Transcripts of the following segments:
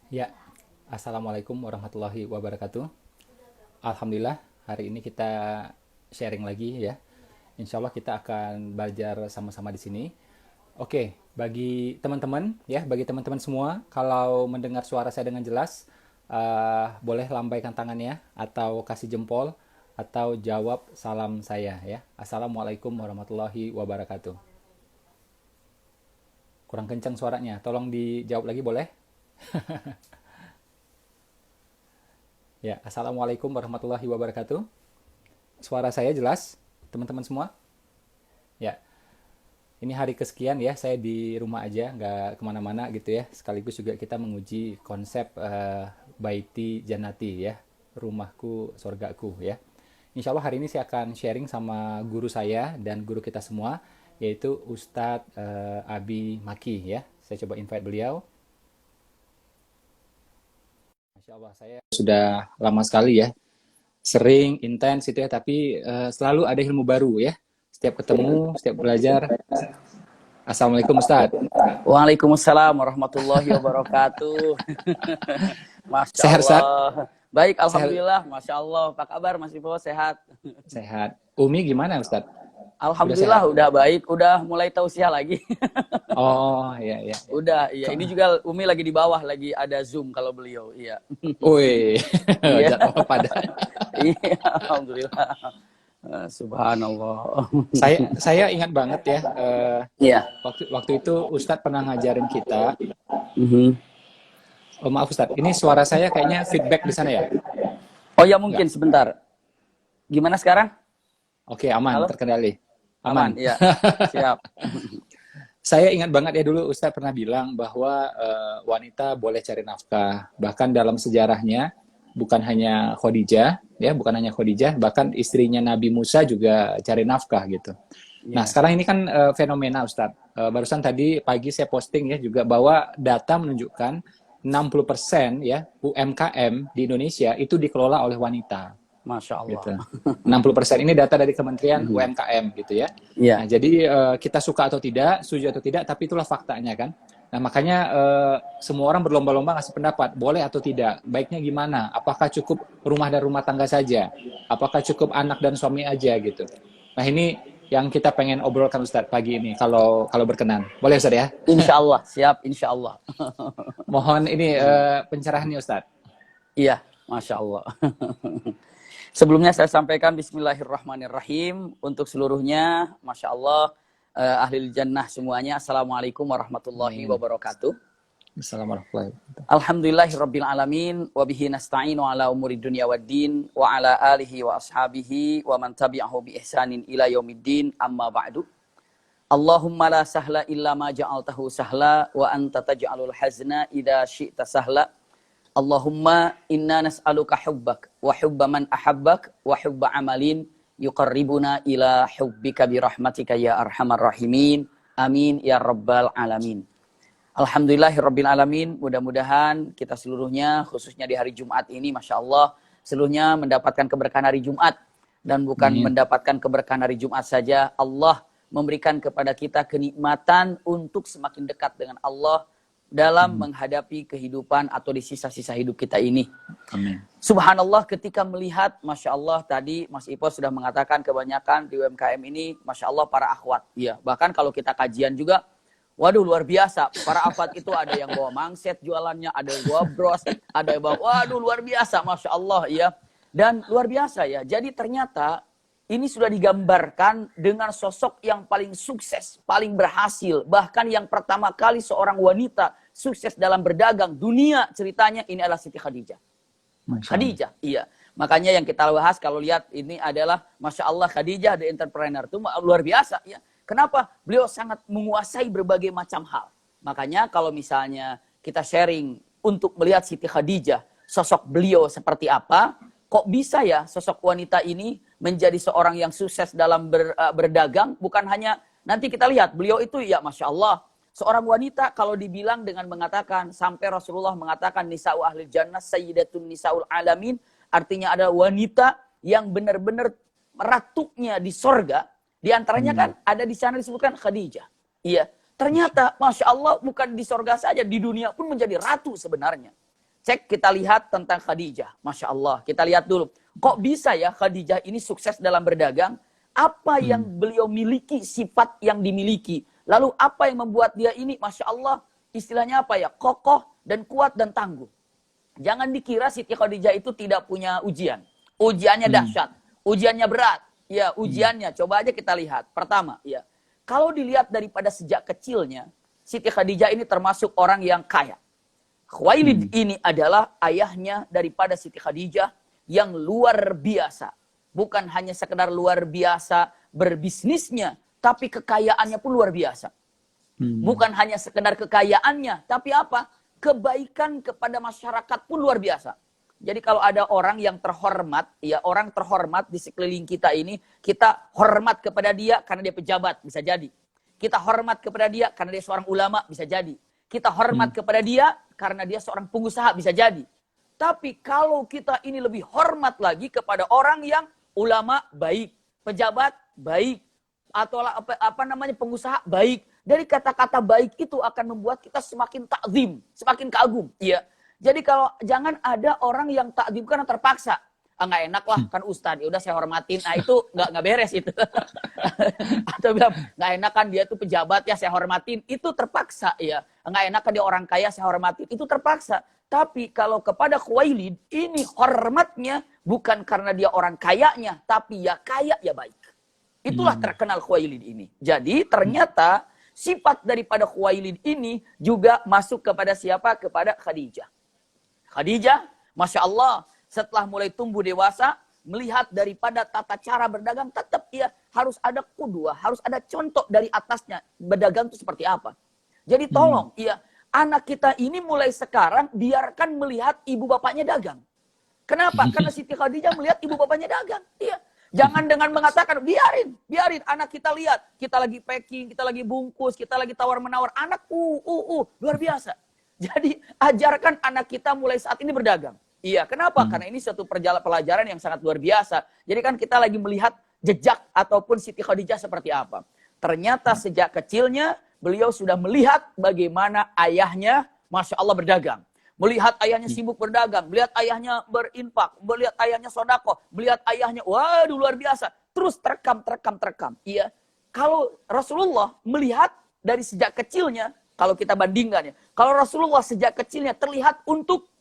Ya, Assalamualaikum warahmatullahi wabarakatuh. Alhamdulillah, hari ini kita sharing lagi ya. Insya Allah kita akan belajar sama-sama di sini. Oke, bagi teman-teman ya, bagi teman-teman semua, kalau mendengar suara saya dengan jelas, boleh lambaikan tangannya atau kasih jempol atau jawab salam saya ya. Assalamualaikum warahmatullahi wabarakatuh. Kurang kencang suaranya, tolong dijawab lagi boleh? Ya, Assalamualaikum warahmatullahi wabarakatuh. Suara saya jelas, teman-teman semua? Ya, ini hari kesekian ya, saya di rumah aja, nggak kemana-mana gitu ya. Sekaligus juga kita menguji konsep Baiti Janati ya, rumahku, sorgaku ya. Insya Allah hari ini saya akan sharing sama guru saya dan guru kita semua, yaitu Ustadz Abi Maki ya. Saya coba invite beliau. Masya Allah, saya sudah lama sekali ya sering intens itu ya, tapi selalu ada ilmu baru ya. Setiap ketemu, setiap belajar. Assalamualaikum Ustadz. Waalaikumsalam warahmatullahi wabarakatuh. Masya Sehat Ustadz? Allah. Baik, Sehat, Alhamdulillah. Masya Allah. Apa kabar Mas Ivo? Sehat? sehat. Umi gimana Ustadz? Udah Alhamdulillah sehat? udah baik. Udah mulai tausiah lagi. Oh, iya, iya. Udah, iya. Ini juga Umi lagi di bawah. Lagi ada Zoom kalau beliau. Iya. Wih, Iya. jadwal pada. Iya, Alhamdulillah. Subhanallah. Saya ingat banget ya, Iya. waktu waktu itu Ustadz pernah ngajarin kita. Mhm. Oh maaf Ustadz, ini suara saya kayaknya feedback di sana ya? Oh ya Enggak? mungkin sebentar. Gimana sekarang? Oke, aman, Halo? terkendali. Aman? Aman. Iya. Siap. Saya ingat banget ya dulu Ustadz pernah bilang bahwa wanita boleh cari nafkah. Bahkan dalam sejarahnya bukan hanya Khadijah, ya, bukan hanya Khadijah, bahkan istrinya Nabi Musa juga cari nafkah gitu. Nah, Iya. sekarang ini kan fenomena Ustadz. Barusan tadi pagi saya posting ya juga bahwa data menunjukkan 60% ya UMKM di Indonesia itu dikelola oleh wanita Masya Allah. gitu. 60% ini data dari Kementerian Mhm. UMKM gitu ya. Nah, Iya. jadi kita suka atau tidak, setuju atau tidak, tapi itulah faktanya kan. Nah, makanya semua orang berlomba-lomba ngasih pendapat, boleh atau tidak, baiknya gimana, apakah cukup rumah dan rumah tangga saja, apakah cukup anak dan suami aja gitu. Nah, ini yang kita pengen obrolkan Ustadz pagi ini, kalau kalau berkenan. Boleh Ustadz ya? Insya Allah, siap, insya Allah. Mohon ini pencerahannya Ustadz. Iya, Masya Allah. Sebelumnya saya sampaikan Bismillahirrahmanirrahim. Untuk seluruhnya, Masya Allah, ahli jannah semuanya. Assalamualaikum warahmatullahi Amin. wabarakatuh. Assalamualaikum warahmatullahi wabarakatuh. Alhamdulillahirabbil alamin wa bihi nasta'inu ala umuri dunya waddin wa ala alihi wa ashabihi wa man tabi'ahu bi ihsanin ila yaumiddin amma ba'du. Allahumma la sahla illa ma ja'altahu sahla wa anta taj'alul hazna idza syi'ta sahla. Allahumma inna nas'aluka hubbak wa hubba man ahabbak wa hubba amalin yuqarribuna ila hubbika bi rahmatika ya arhamar rahimin. Amin ya rabbal alamin. Alhamdulillahirabbil alamin. Mudah-mudahan kita seluruhnya khususnya di hari Jumat ini Masya Allah seluruhnya mendapatkan keberkahan hari Jumat. Dan bukan Amin. mendapatkan keberkahan hari Jumat saja, Allah memberikan kepada kita kenikmatan untuk semakin dekat dengan Allah dalam menghadapi kehidupan atau di sisa-sisa hidup kita ini. Amin. Subhanallah, ketika melihat, Masya Allah, tadi Mas Ipo sudah mengatakan kebanyakan di UMKM ini, Masya Allah, para akhwat. Ya, bahkan kalau kita kajian juga, waduh luar biasa. Para akhwat itu ada yang bawa mangset jualannya, ada yang bawa bros, ada yang bawa, waduh luar biasa, Masya Allah. Ya. Dan luar biasa ya, jadi ternyata ini sudah digambarkan dengan sosok yang paling sukses, paling berhasil. Bahkan yang pertama kali seorang wanita sukses dalam berdagang dunia ceritanya ini adalah Siti Khadijah. Khadijah, iya. Makanya yang kita bahas kalau lihat ini adalah Masya Allah Khadijah the entrepreneur itu luar biasa. Ya. Kenapa? Beliau sangat menguasai berbagai macam hal. Makanya kalau misalnya kita sharing untuk melihat Siti Khadijah, sosok beliau seperti apa, kok bisa ya sosok wanita ini menjadi seorang yang sukses dalam berdagang, bukan hanya nanti kita lihat beliau itu ya Masya Allah seorang wanita kalau dibilang dengan mengatakan sampai Rasulullah mengatakan nisa'u ahli jannah sayyidatun nisa'ul alamin, artinya ada wanita yang benar-benar ratunya di sorga, diantaranya kan ada di sana disebutkan Khadijah. Iya, ternyata Masya Allah bukan di sorga saja, di dunia pun menjadi ratu sebenarnya. Cek kita lihat tentang Khadijah. Masya Allah. Kita lihat dulu. Kok bisa ya Khadijah ini sukses dalam berdagang? Apa yang beliau miliki, sifat yang dimiliki. Lalu apa yang membuat dia ini, Masya Allah, istilahnya apa ya? Kokoh dan kuat dan tangguh. Jangan dikira Siti Khadijah itu tidak punya ujian. Ujiannya dahsyat. Ujiannya berat. Ya, ujiannya. Coba aja kita lihat. Pertama, ya. Kalau dilihat daripada sejak kecilnya, Siti Khadijah ini termasuk orang yang kaya. Khuwailid ini adalah ayahnya daripada Siti Khadijah yang luar biasa. Bukan hanya sekedar luar biasa berbisnisnya, tapi kekayaannya pun luar biasa. Bukan hanya sekedar kekayaannya, tapi apa? Kebaikan kepada masyarakat pun luar biasa. Jadi kalau ada orang yang terhormat, ya orang terhormat di sekeliling kita ini, kita hormat kepada dia karena dia pejabat, bisa jadi. Kita hormat kepada dia karena dia seorang ulama, bisa jadi. Kita hormat kepada dia karena dia seorang pengusaha, bisa jadi. Tapi kalau kita ini lebih hormat lagi kepada orang yang ulama baik, pejabat baik, atau apa namanya pengusaha baik. Dari kata-kata baik itu akan membuat kita semakin takzim, semakin kagum. Iya. Jadi kalau jangan ada orang yang takzim karena terpaksa. Nggak enak lah kan Ustadz, ya udah saya hormatin. Nah itu nggak beres itu. Atau bilang nggak enak kan dia tuh pejabat ya saya hormatin. Itu terpaksa ya. Nggak enak kan dia orang kaya saya hormatin. Itu terpaksa. Tapi kalau kepada Khuwailid ini hormatnya bukan karena dia orang kayanya, tapi ya kaya ya baik. Itulah terkenal Khuwailid ini. Jadi ternyata sifat daripada Khuwailid ini juga masuk kepada siapa? Kepada Khadijah. Khadijah, Masya Allah, setelah mulai tumbuh dewasa, melihat daripada tata cara berdagang, tetap ia harus ada kudua, harus ada contoh dari atasnya. Berdagang itu seperti apa. Jadi tolong, ya, anak kita ini mulai sekarang biarkan melihat ibu bapaknya dagang. Kenapa? Karena Siti Khadijah melihat ibu bapaknya dagang. Iya. Jangan dengan mengatakan, biarin anak kita lihat. Kita lagi packing, kita lagi bungkus, kita lagi tawar-menawar. Anak, luar biasa. Jadi, ajarkan anak kita mulai saat ini berdagang. Iya, kenapa? Karena ini suatu pelajaran yang sangat luar biasa. Jadi kan kita lagi melihat jejak ataupun Siti Khadijah seperti apa. Ternyata sejak kecilnya, beliau sudah melihat bagaimana ayahnya, Masya Allah, berdagang. Melihat ayahnya sibuk berdagang, melihat ayahnya berinfak, melihat ayahnya sodako, melihat ayahnya, waduh luar biasa. Terus terekam. Iya. Kalau Rasulullah melihat dari sejak kecilnya, kalau kita bandingkan ya, kalau Rasulullah sejak kecilnya terlihat untuk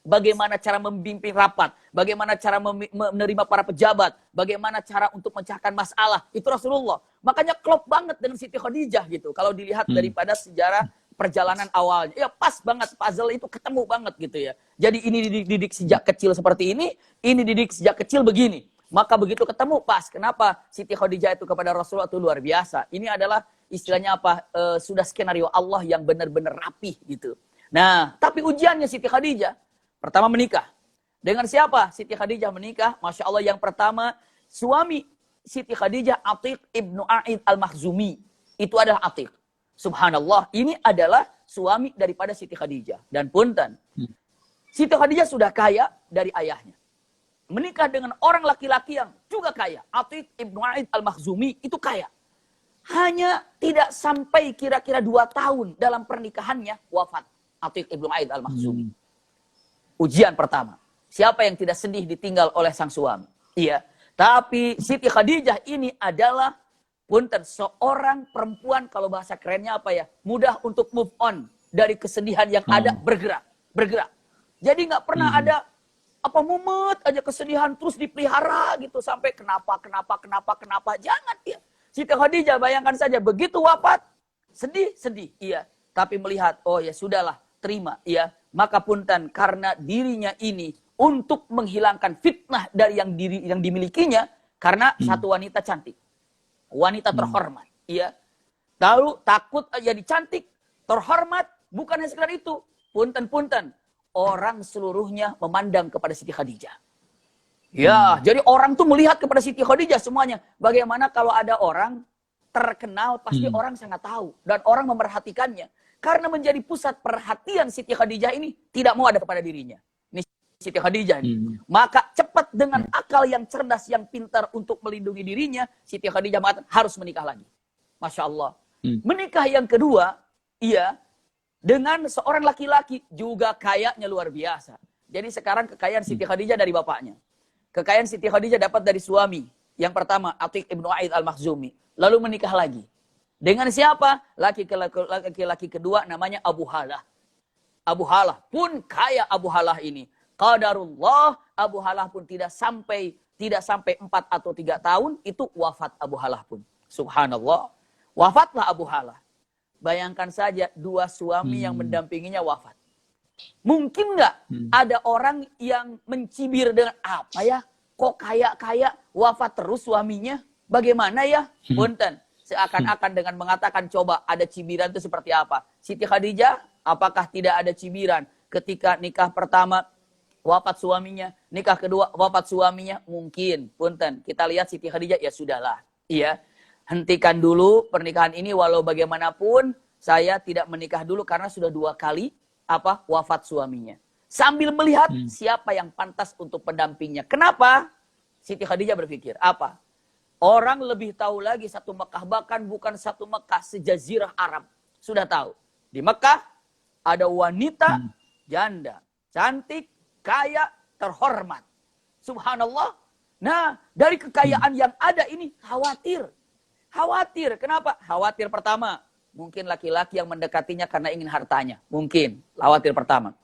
bagaimana cara memimpin rapat, bagaimana cara menerima para pejabat, bagaimana cara untuk mencahkan masalah, itu Rasulullah. Makanya klop banget dengan Siti Khadijah gitu. Kalau dilihat daripada sejarah perjalanan awalnya, ya pas banget, puzzle itu ketemu banget gitu ya. Jadi ini dididik sejak kecil seperti ini didik sejak kecil begini. Maka begitu ketemu pas. Kenapa Siti Khadijah itu kepada Rasulullah itu luar biasa. Ini adalah istilahnya apa? Sudah skenario Allah yang benar-benar rapih gitu. Nah, tapi ujiannya Siti Khadijah pertama menikah. Dengan siapa Siti Khadijah menikah? Masya Allah, yang pertama suami Siti Khadijah Atiq ibnu A'id al-Makhzumi. Itu adalah Atiq. Subhanallah, ini adalah suami daripada Siti Khadijah. Dan punten, Siti Khadijah sudah kaya dari ayahnya. Menikah dengan orang laki-laki yang juga kaya. Atiq ibnu A'id al-Makhzumi itu kaya. Hanya tidak sampai kira-kira 2 tahun dalam pernikahannya wafat. Atiq ibnu A'id al-Makhzumi. Ujian pertama. Siapa yang tidak sedih ditinggal oleh sang suami? Iya. Tapi Siti Khadijah ini adalah punten, seorang perempuan, kalau bahasa kerennya apa ya, mudah untuk move on dari kesedihan yang ada, bergerak. Jadi nggak pernah ada apa mumet aja kesedihan terus dipelihara gitu sampai kenapa. Jangan ya. Siti Khadijah bayangkan saja begitu wafat, sedih, iya. Tapi melihat, oh ya sudahlah, terima, iya. Maka punten, karena dirinya ini untuk menghilangkan fitnah dari yang dimilikinya, karena satu wanita cantik. Wanita terhormat, iya. Lalu takut jadi cantik, terhormat, bukan hanya sekedar itu. Punten, orang seluruhnya memandang kepada Siti Khadijah. Ya, jadi orang tuh melihat kepada Siti Khadijah semuanya. Bagaimana kalau ada orang terkenal, pasti orang sangat tahu. Dan orang memerhatikannya. Karena menjadi pusat perhatian Siti Khadijah ini, tidak mau ada kepada dirinya. Ini Siti Khadijah ini. Maka cepat dengan akal yang cerdas, yang pintar untuk melindungi dirinya, Siti Khadijah mengatakan harus menikah lagi. Masya Allah. Menikah yang kedua, iya, dengan seorang laki-laki juga kayanya luar biasa. Jadi sekarang kekayaan Siti Khadijah dari bapaknya. Kekayaan Siti Khadijah dapat dari suami. Yang pertama, Atiq ibnu Aid al-Makhzumi. Lalu menikah lagi. Dengan siapa? Laki-laki kedua namanya Abu Halah. Abu Halah pun kaya Abu Halah ini. Qadarullah, Abu Halah pun tidak sampai 4 atau 3 tahun, itu wafat Abu Halah pun. Subhanallah. Wafatlah Abu Halah. Bayangkan saja 2 suami yang mendampinginya wafat. Mungkin nggak ada orang yang mencibir dengan apa ya? Kok kaya-kaya wafat terus suaminya? Bagaimana ya? Punten. Seakan-akan dengan mengatakan coba ada cibiran itu seperti apa? Siti Khadijah, apakah tidak ada cibiran? Ketika nikah pertama wafat suaminya, nikah kedua wafat suaminya, mungkin. Punten. Kita lihat Siti Khadijah, ya sudahlah. Iya. Hentikan dulu pernikahan ini, walau bagaimanapun saya tidak menikah dulu karena sudah 2 kali wafat suaminya. Sambil melihat siapa yang pantas untuk pendampingnya. Kenapa? Siti Khadijah berpikir, apa? Orang lebih tahu lagi satu Mekah, bahkan bukan satu Mekah, sejazirah Arab. Sudah tahu. Di Mekah ada wanita janda, cantik, kaya, terhormat. Subhanallah. Nah, dari kekayaan yang ada ini khawatir. Khawatir. Kenapa? Khawatir pertama, mungkin laki-laki yang mendekatinya karena ingin hartanya. Mungkin. Khawatir pertama.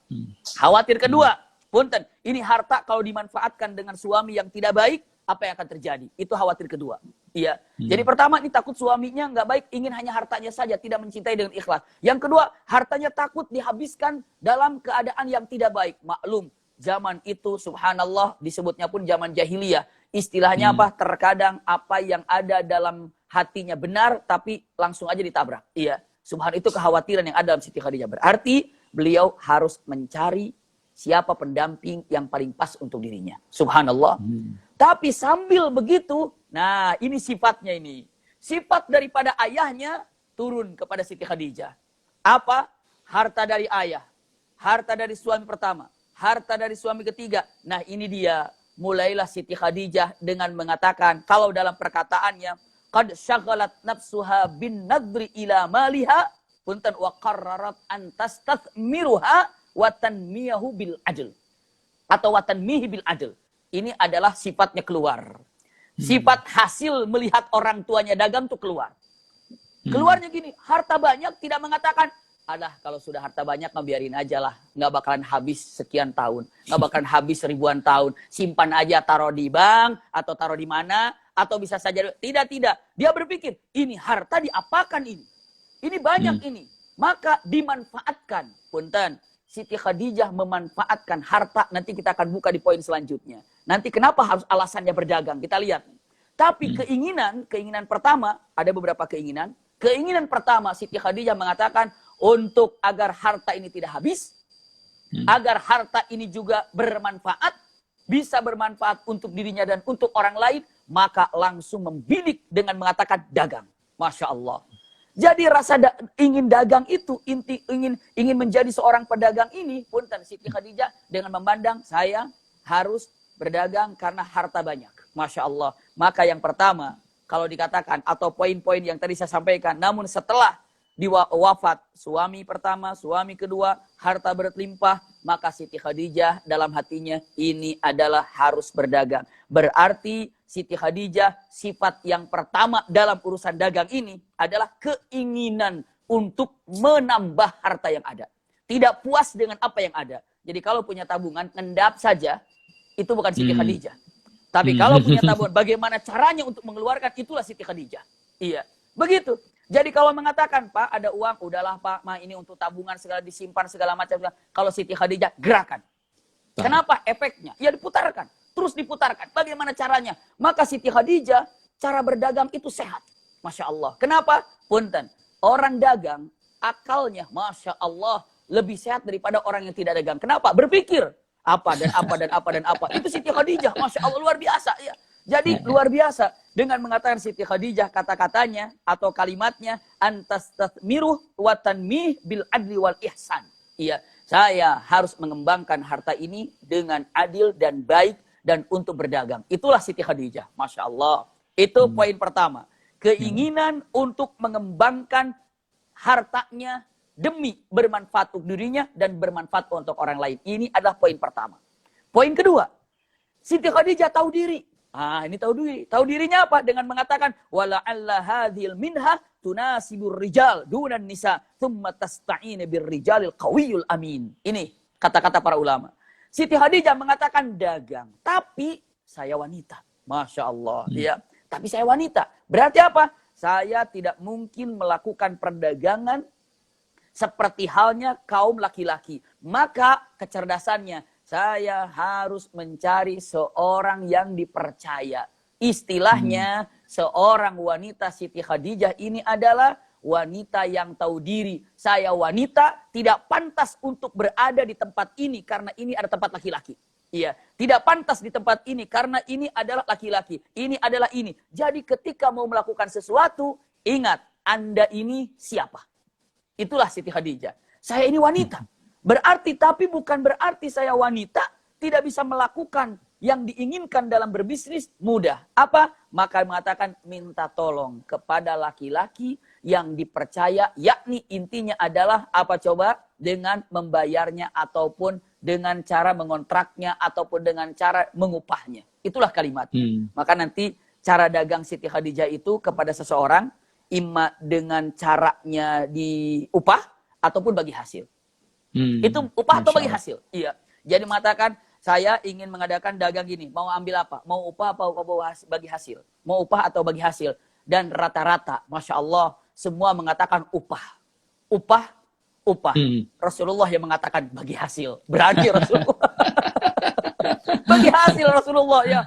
Khawatir kedua, punten, ini harta kalau dimanfaatkan dengan suami yang tidak baik, apa yang akan terjadi? Itu khawatir kedua. Iya. Jadi pertama, ini takut suaminya nggak baik, ingin hanya hartanya saja, tidak mencintai dengan ikhlas. Yang kedua, hartanya takut dihabiskan dalam keadaan yang tidak baik. Maklum, zaman itu subhanallah disebutnya pun zaman jahiliyah. Istilahnya apa? Terkadang apa yang ada dalam hatinya benar, tapi langsung aja ditabrak. Iya. Subhan, itu kekhawatiran yang ada dalam Siti Khadijah. Berarti beliau harus mencari siapa pendamping yang paling pas untuk dirinya. Subhanallah. Tapi sambil begitu, nah ini sifatnya ini. Sifat daripada ayahnya turun kepada Siti Khadijah. Apa? Harta dari ayah. Harta dari suami pertama. Harta dari suami ketiga. Nah ini dia. Mulailah Siti Khadijah dengan mengatakan, kalau dalam perkataannya, qad syaghalat nafsuha bin nadri ila maliha, punten wa qarrarat an tastathmiruha wa tanmiyahu bil adl. Atau wa tanmihi bil adl. Ini adalah sifatnya keluar. Sifat hasil melihat orang tuanya dagang tuh keluar. Keluarnya gini, harta banyak tidak mengatakan, alah kalau sudah harta banyak biarin aja lah. Nggak bakalan habis sekian tahun. Nggak bakalan habis ribuan tahun. Simpan aja, taruh di bank atau taruh di mana. Atau bisa saja, tidak. Dia berpikir, ini harta diapakan ini? Ini banyak ini. Maka dimanfaatkan. Punten, Siti Khadijah memanfaatkan harta. Nanti kita akan buka di poin selanjutnya. Nanti kenapa harus alasannya berdagang? Kita lihat. Tapi keinginan pertama, ada beberapa keinginan. Keinginan pertama, Siti Khadijah mengatakan, untuk agar harta ini tidak habis, agar harta ini juga bermanfaat, bisa bermanfaat untuk dirinya dan untuk orang lain, maka langsung membidik dengan mengatakan dagang. Masya Allah. Jadi rasa ingin dagang itu, ingin menjadi seorang pedagang ini, punten Siti Khadijah dengan memandang, saya harus berdagang karena harta banyak. Masya Allah. Maka yang pertama, kalau dikatakan, atau poin-poin yang tadi saya sampaikan, namun setelah wafat suami pertama, suami kedua, harta berlimpah, maka Siti Khadijah dalam hatinya, ini adalah harus berdagang. Berarti Siti Khadijah, sifat yang pertama dalam urusan dagang ini adalah keinginan untuk menambah harta yang ada. Tidak puas dengan apa yang ada. Jadi kalau punya tabungan, ngendap saja, itu bukan Siti Khadijah. Tapi kalau punya tabungan, bagaimana caranya untuk mengeluarkan, itulah Siti Khadijah. Iya, begitu. Jadi kalau mengatakan, Pak, ada uang, udahlah Pak, ini untuk tabungan, segala disimpan, segala macam. Kalau Siti Khadijah, gerakan. Kenapa? Efeknya. Ya diputarkan. Terus diputarkan. Bagaimana caranya? Maka Siti Khadijah, cara berdagang itu sehat. Masya Allah. Kenapa? Punten. Orang dagang, akalnya, Masya Allah, lebih sehat daripada orang yang tidak dagang. Kenapa? Berpikir. Apa dan apa dan apa dan apa. Itu Siti Khadijah. Masya Allah, luar biasa. Ya. Jadi luar biasa. Dengan mengatakan Siti Khadijah kata-katanya atau kalimatnya, antastathmiruh wa tanmih bil adli wal ihsan. Iya, saya harus mengembangkan harta ini dengan adil dan baik dan untuk berdagang. Itulah Siti Khadijah. Masya Allah. Itu poin pertama. Keinginan untuk mengembangkan hartanya demi bermanfaat untuk dirinya dan bermanfaat untuk orang lain. Ini adalah poin pertama. Poin kedua, Siti Khadijah tahu diri. Ini tahu diri. Tahu dirinya apa? Dengan mengatakan wala'alla hadhil minha tunasibur rijal dunan nisa thumma tasta'ina bir rijalil qawiyul amin. Ini kata-kata para ulama. Siti Khadijah mengatakan dagang, tapi saya wanita. Masya Allah. Ya. Tapi saya wanita. Berarti apa? Saya tidak mungkin melakukan perdagangan seperti halnya kaum laki-laki. Maka kecerdasannya, saya harus mencari seorang yang dipercaya. Istilahnya, seorang wanita Siti Khadijah ini adalah wanita yang tahu diri. Saya wanita tidak pantas untuk berada di tempat ini karena ini ada tempat laki-laki. Iya, tidak pantas di tempat ini karena ini adalah laki-laki. Ini adalah ini. Jadi ketika mau melakukan sesuatu, ingat, Anda ini siapa? Itulah Siti Khadijah. Saya ini wanita. Berarti, tapi bukan berarti saya wanita tidak bisa melakukan yang diinginkan dalam berbisnis mudah. Apa? Maka mengatakan minta tolong kepada laki-laki yang dipercaya, yakni intinya adalah apa coba? Dengan membayarnya ataupun dengan cara mengontraknya ataupun dengan cara mengupahnya. Itulah kalimat. Maka nanti cara dagang Siti Khadijah itu kepada seseorang, imma dengan caranya diupah ataupun bagi hasil. Itu upah atau bagi hasil. Iya. Jadi mengatakan, saya ingin mengadakan dagang gini. Mau ambil apa? Mau upah atau bagi hasil? Mau upah atau bagi hasil? Dan rata-rata, Masya Allah, semua mengatakan upah. Upah. Rasulullah yang mengatakan bagi hasil. Berani Rasulullah. Bagi hasil Rasulullah ya.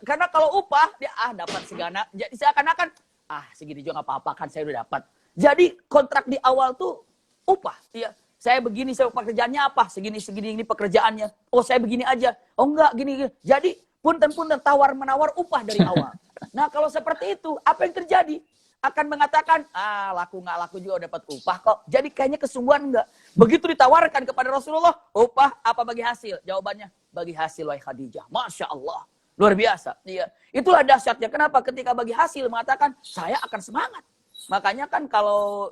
Karena kalau upah, dia dapat segana. Jadi seakan-akan, segini juga gak apa-apa kan saya udah dapat. Jadi kontrak di awal tuh upah. Ya. Saya begini, saya pekerjaannya apa? Segini ini pekerjaannya. Oh, saya begini aja. Oh, enggak, gini. Jadi, punten-punten tawar-menawar upah dari awal. Nah, kalau seperti itu, apa yang terjadi? Akan mengatakan, laku nggak laku juga dapat upah kok. Jadi kayaknya kesungguhan enggak. Begitu ditawarkan kepada Rasulullah, upah apa bagi hasil? Jawabannya, bagi hasil wahai Khadijah. Masya Allah. Luar biasa. Iya. Itulah dahsyatnya. Kenapa? Ketika bagi hasil mengatakan, saya akan semangat. Makanya kan kalau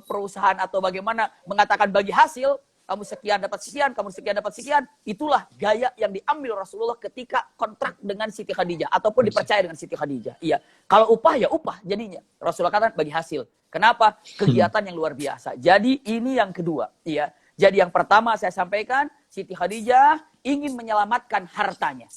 perusahaan atau bagaimana mengatakan bagi hasil, kamu sekian dapat sekian, kamu sekian dapat sekian, itulah gaya yang diambil Rasulullah ketika kontrak dengan Siti Khadijah ataupun dipercaya dengan Siti Khadijah. Iya, kalau upah ya upah jadinya. Rasulullah katakan bagi hasil. Kenapa? Kegiatan yang luar biasa. Jadi ini yang kedua, iya. Jadi yang pertama saya sampaikan, Siti Khadijah ingin menyelamatkan hartanya.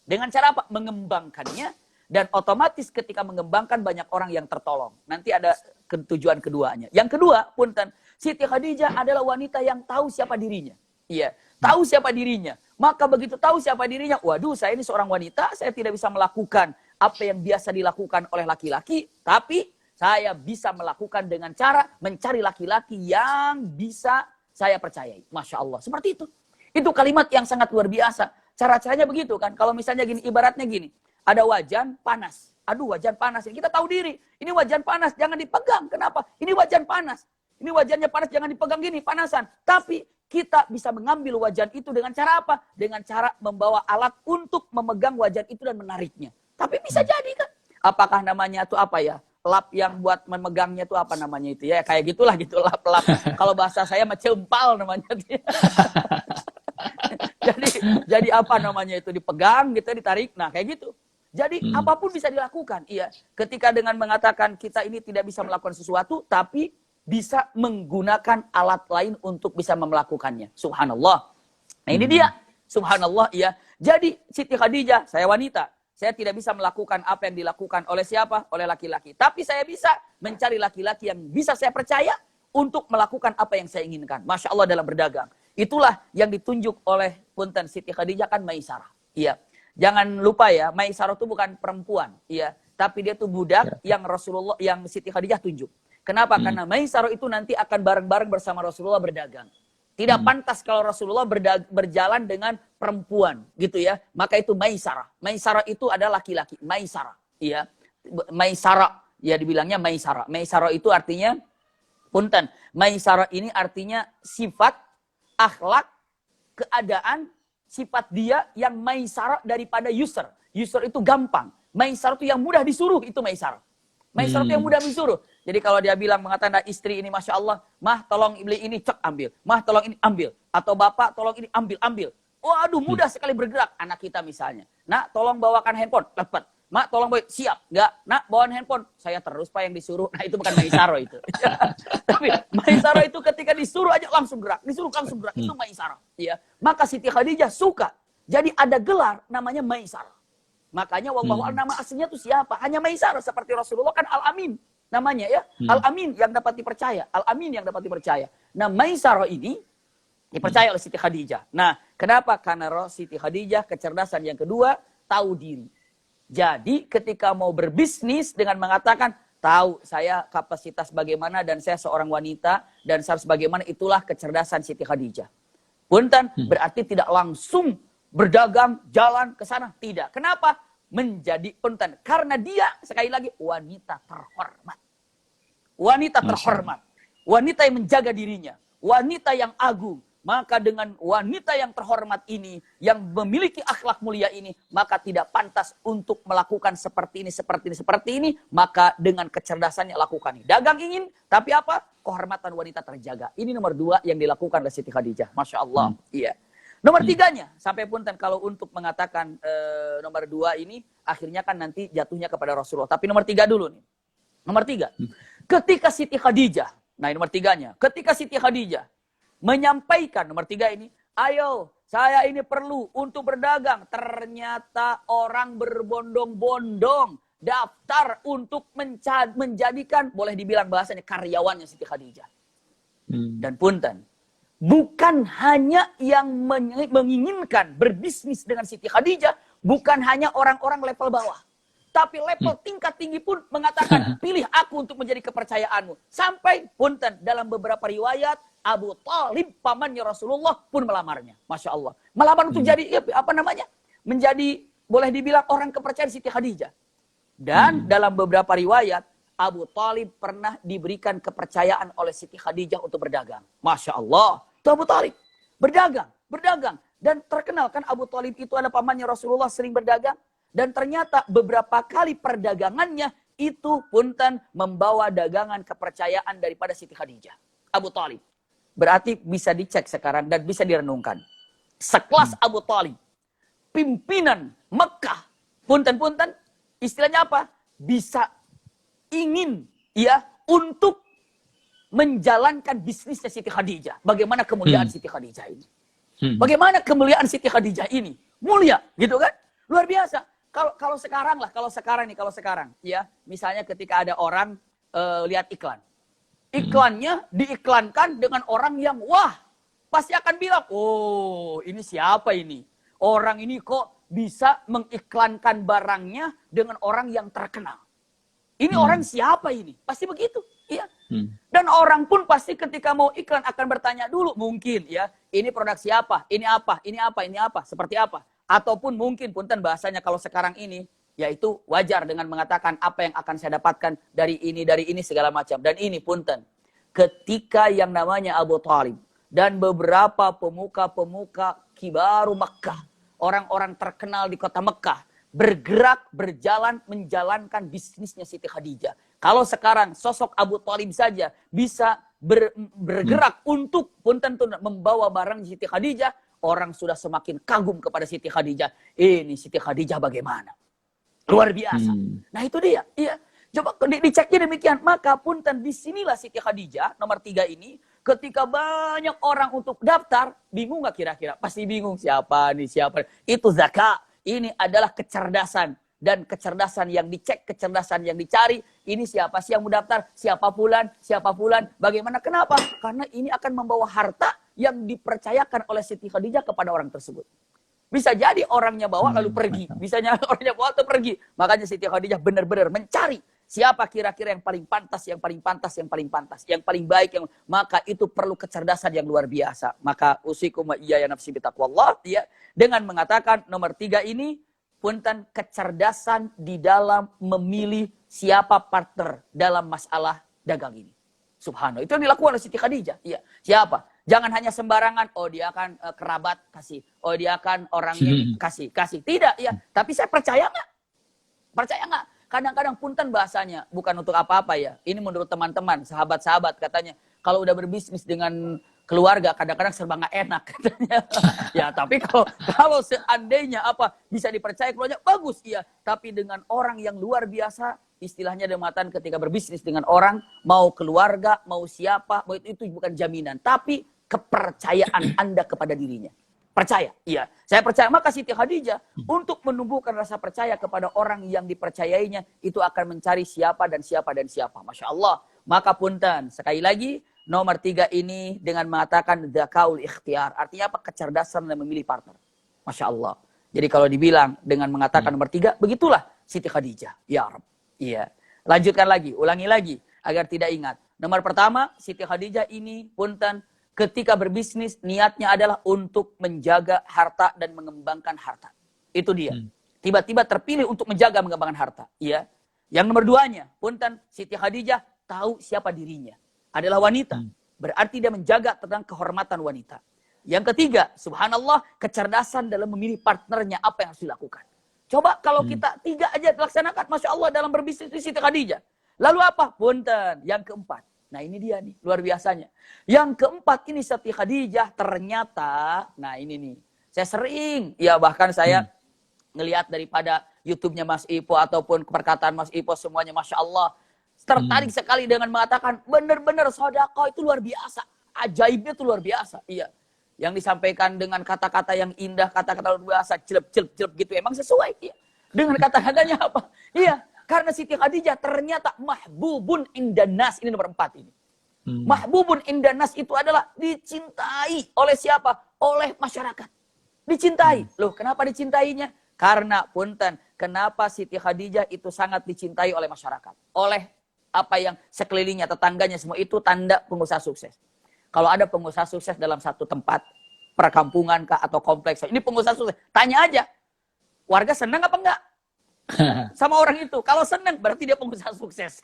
Dengan cara apa? Mengembangkannya. Dan otomatis ketika mengembangkan banyak orang yang tertolong. Nanti ada tujuan keduanya. Yang kedua, punten, Siti Khadijah adalah wanita yang tahu siapa dirinya. Iya, tahu siapa dirinya. Maka begitu tahu siapa dirinya, waduh saya ini seorang wanita, saya tidak bisa melakukan apa yang biasa dilakukan oleh laki-laki, tapi saya bisa melakukan dengan cara mencari laki-laki yang bisa saya percayai. Masya Allah, seperti itu. Itu kalimat yang sangat luar biasa. Cara-caranya begitu kan. Kalau misalnya gini, ibaratnya gini. Ada wajan panas. Aduh, wajan panas. Kita tahu diri. Ini wajan panas, jangan dipegang. Kenapa? Ini wajan panas. Ini wajannya panas, jangan dipegang gini, panasan. Tapi kita bisa mengambil wajan itu dengan cara apa? Dengan cara membawa alat untuk memegang wajan itu dan menariknya. Tapi bisa jadi kan? Apakah namanya itu apa ya? Lap yang buat memegangnya itu apa namanya itu ya? Kayak gitulah gitu, lap-lap. Kalau bahasa saya cempal namanya. jadi apa namanya itu? Dipegang gitu, ditarik. Nah, kayak gitu. Jadi apapun bisa dilakukan. Iya. Ketika dengan mengatakan kita ini tidak bisa melakukan sesuatu, tapi bisa menggunakan alat lain untuk bisa melakukannya. Subhanallah. Nah ini dia. Subhanallah. Iya. Jadi Siti Khadijah, saya wanita. Saya tidak bisa melakukan apa yang dilakukan oleh siapa? Oleh laki-laki. Tapi saya bisa mencari laki-laki yang bisa saya percaya untuk melakukan apa yang saya inginkan. Masya Allah dalam berdagang. Itulah yang ditunjuk oleh punten Siti Khadijah kan Maisarah. Iya. Jangan lupa ya, Maisarah itu bukan perempuan, iya, tapi dia tuh budak yang Rasulullah, yang Siti Khadijah tunjuk. Kenapa? Karena Maisarah itu nanti akan bareng-bareng bersama Rasulullah berdagang. Tidak pantas kalau Rasulullah berjalan dengan perempuan, gitu ya. Maka itu Maisarah. Maisarah itu adalah laki-laki. Maisarah, iya. Maisarah, ya dibilangnya Maisarah. Maisarah itu artinya, punten. Maisarah ini artinya sifat, akhlak, keadaan. Sifat dia yang maisarah daripada yusr. Yusr itu gampang. Maisarah itu yang mudah disuruh, itu maisarah. Maisarah itu yang mudah disuruh. Jadi kalau dia bilang mengatakan istri ini Masya Allah, mah tolong beli ini, cek ambil. Mah tolong ini ambil. Atau bapak tolong ini ambil. Waduh mudah sekali bergerak. Anak kita misalnya. Nak tolong bawakan handphone. Dapat. Mak tolong bawa. Siap. Enggak. Nak bawakan handphone. Saya terus Pak yang disuruh. Nah itu bukan maisarah itu. Tapi maisarah itu ketika disuruh aja langsung gerak. Disuruh langsung gerak. Itu maisarah. Ya. Maka Siti Khadijah suka. Jadi ada gelar namanya maisarah. Makanya wallahu a'lam nama aslinya itu siapa? Hanya Maisarah seperti Rasulullah kan Al-Amin namanya ya. Al-Amin yang dapat dipercaya. Al-Amin yang dapat dipercaya. Nah Maisarah ini dipercaya oleh Siti Khadijah. Nah kenapa? Karena Siti Khadijah kecerdasan yang kedua tahu diri. Jadi ketika mau berbisnis dengan mengatakan tahu saya kapasitas bagaimana dan saya seorang wanita dan saya harus bagaimana, itulah kecerdasan Siti Khadijah. Punten berarti tidak langsung berdagang, jalan ke sana. Tidak. Kenapa? Menjadi punten. Karena dia, sekali lagi, wanita terhormat. Wanita terhormat. Wanita yang menjaga dirinya. Wanita yang agung. Maka dengan wanita yang terhormat ini, yang memiliki akhlak mulia ini, maka tidak pantas untuk melakukan seperti ini. Maka dengan kecerdasannya lakukan ini. Dagang ingin, tapi apa? Kehormatan wanita terjaga. Ini nomor 2 yang dilakukan oleh Siti Khadijah. Masya Allah. Iya. Nomor 3-nya, sampai punten kalau untuk mengatakan nomor 2 ini, akhirnya kan nanti jatuhnya kepada Rasulullah. Tapi nomor 3 dulu nih. Nomor 3. Ketika Siti Khadijah, nah nomor 3-nya. Ketika Siti Khadijah menyampaikan nomor 3 ini, ayo saya ini perlu untuk berdagang. Ternyata orang berbondong-bondong daftar untuk menjadikan, boleh dibilang bahasanya karyawannya Siti Khadijah. Dan punten. Bukan hanya yang menginginkan berbisnis dengan Siti Khadijah, bukan hanya orang-orang level bawah. Tapi level tingkat tinggi pun mengatakan, pilih aku untuk menjadi kepercayaanmu. Sampai punten dalam beberapa riwayat, Abu Thalib pamannya Rasulullah pun melamarnya. Masya Allah. Melamar untuk jadi, menjadi, boleh dibilang orang kepercayaan Siti Khadijah. Dan dalam beberapa riwayat, Abu Thalib pernah diberikan kepercayaan oleh Siti Khadijah untuk berdagang. Masya Allah. Itu Abu Thalib. Berdagang. Dan terkenal kan Abu Thalib itu ada pamannya Rasulullah sering berdagang. Dan ternyata beberapa kali perdagangannya itu punten membawa dagangan kepercayaan daripada Siti Khadijah. Abu Thalib. Berarti bisa dicek sekarang dan bisa direnungkan. Sekelas Abu Thalib. Pimpinan Mekah. Punten-punten. Istilahnya apa? Bisa ingin ya untuk menjalankan bisnisnya Siti Khadijah. Bagaimana kemuliaan Siti Khadijah ini? Bagaimana kemuliaan Siti Khadijah ini? Mulia, gitu kan? Luar biasa. Kalau sekarang ya, misalnya ketika ada orang lihat iklan. Iklannya diiklankan dengan orang yang wah, pasti akan bilang, "Oh, ini siapa ini? Orang ini kok bisa mengiklankan barangnya dengan orang yang terkenal. Ini orang siapa ini?" Pasti begitu, ya. Dan orang pun pasti ketika mau iklan akan bertanya dulu, mungkin ya, ini produk siapa? Ini apa? Seperti apa? Ataupun mungkin punten bahasanya kalau sekarang ini, yaitu wajar dengan mengatakan apa yang akan saya dapatkan dari ini segala macam. Dan ini punten, ketika yang namanya Abu Thalib dan beberapa pemuka-pemuka kibaru Mekah, orang-orang terkenal di kota Mekah, bergerak, berjalan, menjalankan bisnisnya Siti Khadijah. Kalau sekarang sosok Abu Thalib saja bisa bergerak untuk punten membawa barang Siti Khadijah, orang sudah semakin kagum kepada Siti Khadijah. Ini Siti Khadijah bagaimana? Luar biasa. Nah itu dia. Iya. Coba diceknya demikian. Maka punten disinilah Siti Khadijah nomor 3 ini. Ketika banyak orang untuk daftar, bingung gak kira-kira? Pasti bingung siapa nih, siapa. Itu zakat. Ini adalah kecerdasan. Dan kecerdasan yang dicek, kecerdasan yang dicari. Ini siapa sih yang mau daftar? Siapa fulan? Bagaimana? Kenapa? Karena ini akan membawa harta yang dipercayakan oleh Siti Khadijah kepada orang tersebut. Bisa jadi orangnya bawa lalu pergi. Bisanya orangnya bawa atau pergi. Makanya Siti Khadijah benar-benar mencari siapa kira-kira yang paling pantas, yang paling baik, maka itu perlu kecerdasan yang luar biasa. Maka usikum wa iyaya nafsi bitaqwallah, ya, dengan mengatakan nomor 3 ini punten kecerdasan di dalam memilih siapa partner dalam masalah dagang ini. Subhanallah. Itu yang dilakukan oleh Siti Khadijah. Iya. Siapa? Jangan hanya sembarangan, oh dia akan kerabat, kasih. Oh dia akan orangnya kasih. Tidak, ya. Tapi saya percaya nggak? Percaya nggak? Kadang-kadang punten bahasanya, bukan untuk apa-apa ya. Ini menurut teman-teman, sahabat-sahabat katanya. Kalau udah berbisnis dengan keluarga, kadang-kadang serba nggak enak katanya. Ya, tapi kalau seandainya bisa dipercaya keluarga, bagus iya. Tapi dengan orang yang luar biasa, istilahnya ada mengatakan ketika berbisnis dengan orang, mau keluarga, mau siapa, mau itu bukan jaminan. Tapi kepercayaan Anda kepada dirinya. Percaya, iya. Saya percaya, maka Siti Khadijah untuk menumbuhkan rasa percaya kepada orang yang dipercayainya, itu akan mencari siapa dan siapa dan siapa. Masya Allah. Maka punten, sekali lagi, nomor 3 ini dengan mengatakan dzakaul ikhtiar. Artinya apa? Kecerdasan dalam memilih partner. Masya Allah. Jadi kalau dibilang dengan mengatakan nomor 3, begitulah Siti Khadijah. Ya Rabb. Iya. Lanjutkan lagi, ulangi lagi, agar tidak ingat. Nomor pertama, Siti Khadijah ini, punten, ketika berbisnis, niatnya adalah untuk menjaga harta dan mengembangkan harta. Itu dia. Tiba-tiba terpilih untuk menjaga mengembangkan harta. Iya. Yang nomor 2-nya, punten, Siti Khadijah tahu siapa dirinya. Adalah wanita. Berarti dia menjaga tentang kehormatan wanita. Yang ketiga, subhanallah, kecerdasan dalam memilih partnernya apa yang harus dilakukan. Coba kalau kita 3 aja dilaksanakan, Masya Allah dalam berbisnis di Siti Khadijah. Lalu apa? Punten. Yang keempat. Nah ini dia nih, luar biasanya. Yang keempat ini Siti Khadijah ternyata, nah ini nih. Saya sering, ya bahkan saya ngelihat daripada YouTube-nya Mas Ipo ataupun perkataan Mas Ipo semuanya, Masya Allah. Tertarik sekali dengan mengatakan, benar-benar sedekah itu luar biasa. Ajaibnya itu luar biasa. Iya. Yang disampaikan dengan kata-kata yang indah, kata-kata luar biasa, jelep-jelep gitu. Emang sesuai. Iya. Dengan kata-katanya apa? Iya. Karena Siti Khadijah ternyata mahbubun indanas. Ini nomor 4 ini. Mahbubun indanas itu adalah dicintai oleh siapa? Oleh masyarakat. Dicintai. Loh, kenapa dicintainya? Karena, punten, kenapa Siti Khadijah itu sangat dicintai oleh masyarakat. Oleh apa yang sekelilingnya, tetangganya, semua itu tanda pengusaha sukses. Kalau ada pengusaha sukses dalam satu tempat, perkampungan kah atau kompleks, ini pengusaha sukses. Tanya aja, warga senang apa enggak? Sama orang itu. Kalau senang berarti dia pengusaha sukses.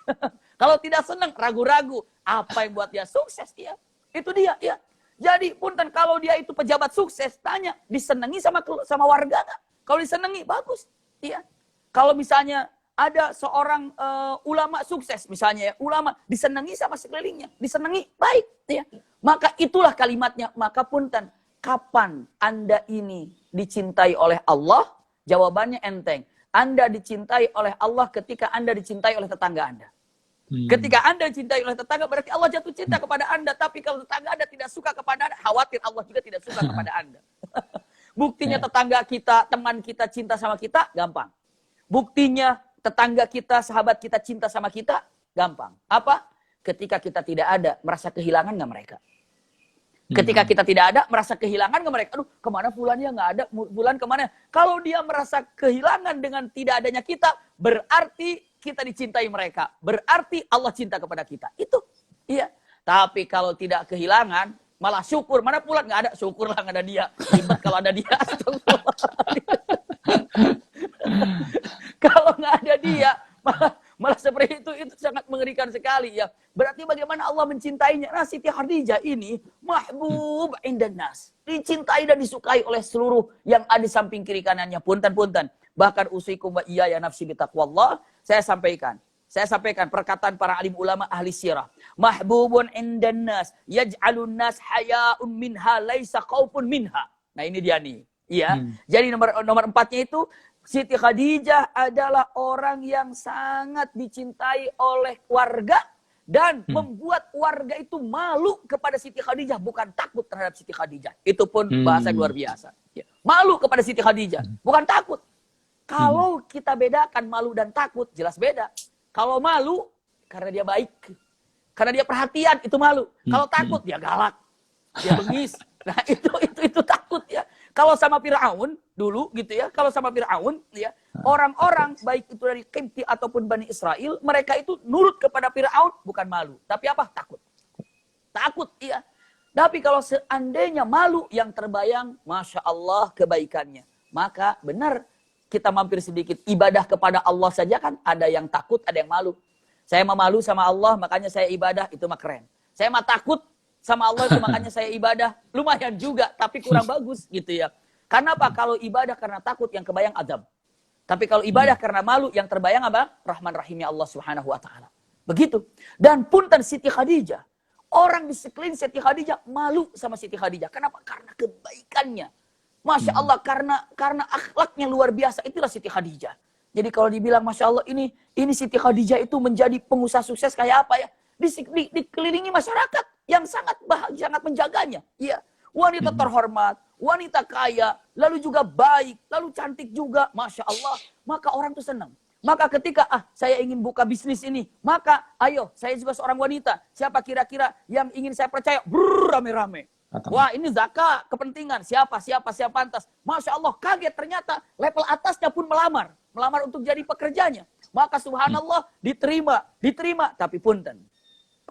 Kalau tidak senang, ragu-ragu. Apa yang buat dia sukses dia? Itu dia, ya. Jadi punten kalau dia itu pejabat sukses, tanya disenangi sama warga nggak? Kalau disenangi bagus, iya. Kalau misalnya ada seorang ulama sukses, misalnya ya, ulama disenangi sama sekelilingnya, disenangi baik, ya. Maka itulah kalimatnya. Maka punten, kapan Anda ini dicintai oleh Allah? Jawabannya enteng. Anda dicintai oleh Allah ketika Anda dicintai oleh tetangga Anda. Ketika Anda dicintai oleh tetangga, berarti Allah jatuh cinta kepada Anda. Tapi kalau tetangga Anda tidak suka kepada Anda, khawatir Allah juga tidak suka kepada Anda. Buktinya tetangga kita, teman kita cinta sama kita, gampang. Buktinya tetangga kita, sahabat kita cinta sama kita, gampang. Apa? Ketika kita tidak ada, merasa kehilangan nggak mereka? Ketika kita tidak ada, merasa kehilangan nggak mereka? Aduh, kemana fulannya nggak ada? Fulan kemana? Kalau dia merasa kehilangan dengan tidak adanya kita, berarti kita dicintai mereka. Berarti Allah cinta kepada kita. Itu, iya. Tapi kalau tidak kehilangan, malah syukur. Mana fulan nggak ada? Syukurlah nggak ada dia. Ribet kalau ada dia. Kalau nggak ada dia, malah seperti itu sangat mengerikan sekali ya. Berarti bagaimana Allah mencintainya? Nah, Siti Khadijah ini mahbub indannas, dicintai dan disukai oleh seluruh yang ada di samping kiri kanannya. Punten. Bahkan usikum wa iya ya nafsi bitaqwallah, saya sampaikan perkataan para alim ulama ahli sirah. Mahbubun indannas, yaj'alun nas haya'un minha laisa khaufun minha. Nah, ini dia nih. Iya. Jadi nomor 4-nya itu Siti Khadijah adalah orang yang sangat dicintai oleh warga dan membuat warga itu malu kepada Siti Khadijah, bukan takut terhadap Siti Khadijah. Itu pun bahasa luar biasa. Ya. Malu kepada Siti Khadijah, bukan takut. Kalau kita bedakan malu dan takut, jelas beda. Kalau malu karena dia baik, karena dia perhatian, itu malu. Kalau takut dia galak, dia bengis. Nah, itu takut ya. Kalau sama Fir'aun dulu gitu ya, kalau sama Fir'aun ya, orang-orang baik itu dari Qibti ataupun Bani Israel, mereka itu nurut kepada Fir'aun bukan malu, tapi apa? Takut. Takut, iya. Tapi kalau seandainya malu yang terbayang, Masya Allah kebaikannya. Maka benar kita mampir sedikit ibadah kepada Allah saja kan ada yang takut, ada yang malu. Saya mah malu sama Allah, makanya saya ibadah, itu mah keren. Saya mah takut sama Allah itu makanya saya ibadah, lumayan juga, tapi kurang bagus gitu ya. Karena apa? Kalau ibadah karena takut yang kebayang azab. Tapi kalau ibadah karena malu, yang terbayang apa? Rahman Rahimnya Allah Subhanahu wa taala. Begitu. Dan punten Siti Khadijah. Orang di sekeliling Siti Khadijah malu sama Siti Khadijah. Kenapa? Karena kebaikannya. Masya Allah, karena akhlaknya luar biasa. Itulah Siti Khadijah. Jadi kalau dibilang Masya Allah, ini Siti Khadijah itu menjadi pengusaha sukses kayak apa ya? Dikelilingi masyarakat yang sangat menjaganya. Ya, wanita terhormat, wanita kaya, lalu juga baik, lalu cantik juga. Masya Allah. Maka orang tuh senang. Maka ketika saya ingin buka bisnis ini, maka ayo, saya juga seorang wanita. Siapa kira-kira yang ingin saya percaya? Rame-rame. Wah, ini zakat, kepentingan. Siapa pantas. Masya Allah, kaget ternyata level atasnya pun melamar untuk jadi pekerjanya. Maka subhanallah, diterima. Tapi punten.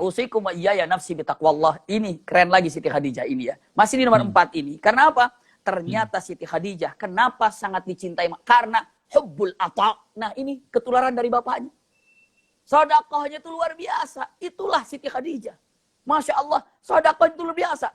Usikum wa iyaya nafsi bitaqwallah. Ini keren lagi Siti Khadijah ini ya. Masih di nomor 4 ini. Karena apa? Ternyata Siti Khadijah, kenapa sangat dicintai? Karena hubbul ata'. Nah, ini ketularan dari bapaknya. Sedekahnya itu luar biasa. Itulah Siti Khadijah. Masya Allah, sedekah itu luar biasa.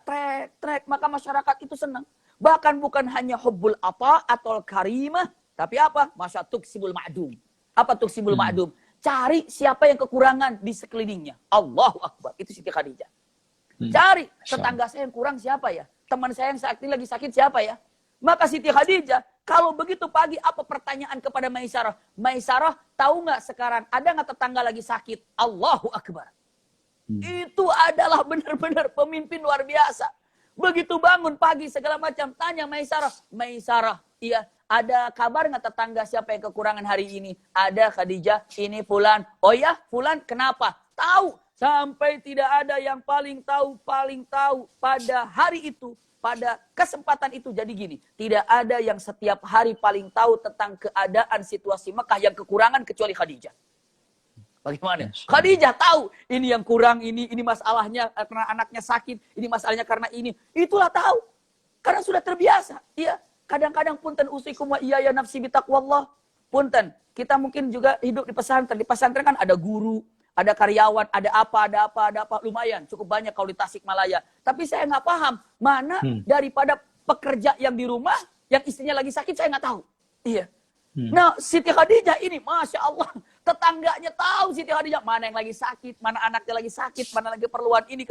Trek. Maka masyarakat itu senang. Bahkan bukan hanya hubbul ata' atau karimah. Tapi apa? Masya tuksibul ma'dum. Apa tuksibul ma'dum? Cari siapa yang kekurangan di sekelilingnya. Allahu Akbar. Itu Siti Khadijah. Cari tetangga saya yang kurang siapa ya? Teman saya yang saat ini lagi sakit siapa ya? Maka Siti Khadijah, kalau begitu pagi apa pertanyaan kepada Maisarah? Maisarah, tahu nggak sekarang ada nggak tetangga lagi sakit? Allahu Akbar. Itu adalah benar-benar pemimpin luar biasa. Begitu bangun pagi segala macam, tanya Maisarah, iya, ada kabar nggak tetangga siapa yang kekurangan hari ini? Ada Khadijah, ini Fulan. Oh ya, Fulan kenapa? Tahu. Sampai tidak ada yang paling tahu pada hari itu. Pada kesempatan itu jadi gini. Tidak ada yang setiap hari paling tahu tentang keadaan situasi Mekah yang kekurangan kecuali Khadijah. Bagaimana? Khadijah tahu ini yang kurang, ini masalahnya karena anaknya sakit, ini masalahnya karena ini. Itulah tahu. Karena sudah terbiasa. Iya. Kadang-kadang punten usikum wa iyaya nafsi bitaqwallah. Punten, kita mungkin juga hidup di pesantren. Di pesantren kan ada guru, ada karyawan, ada apa. Lumayan, cukup banyak kalau di Tasikmalaya. Tapi saya nggak paham, mana daripada pekerja yang di rumah, yang istrinya lagi sakit, saya nggak tahu. Iya. Nah, Siti Khadijah ini, Masya Allah, tetangganya tahu Siti Khadijah, mana yang lagi sakit, mana anaknya lagi sakit, mana lagi keperluan ini.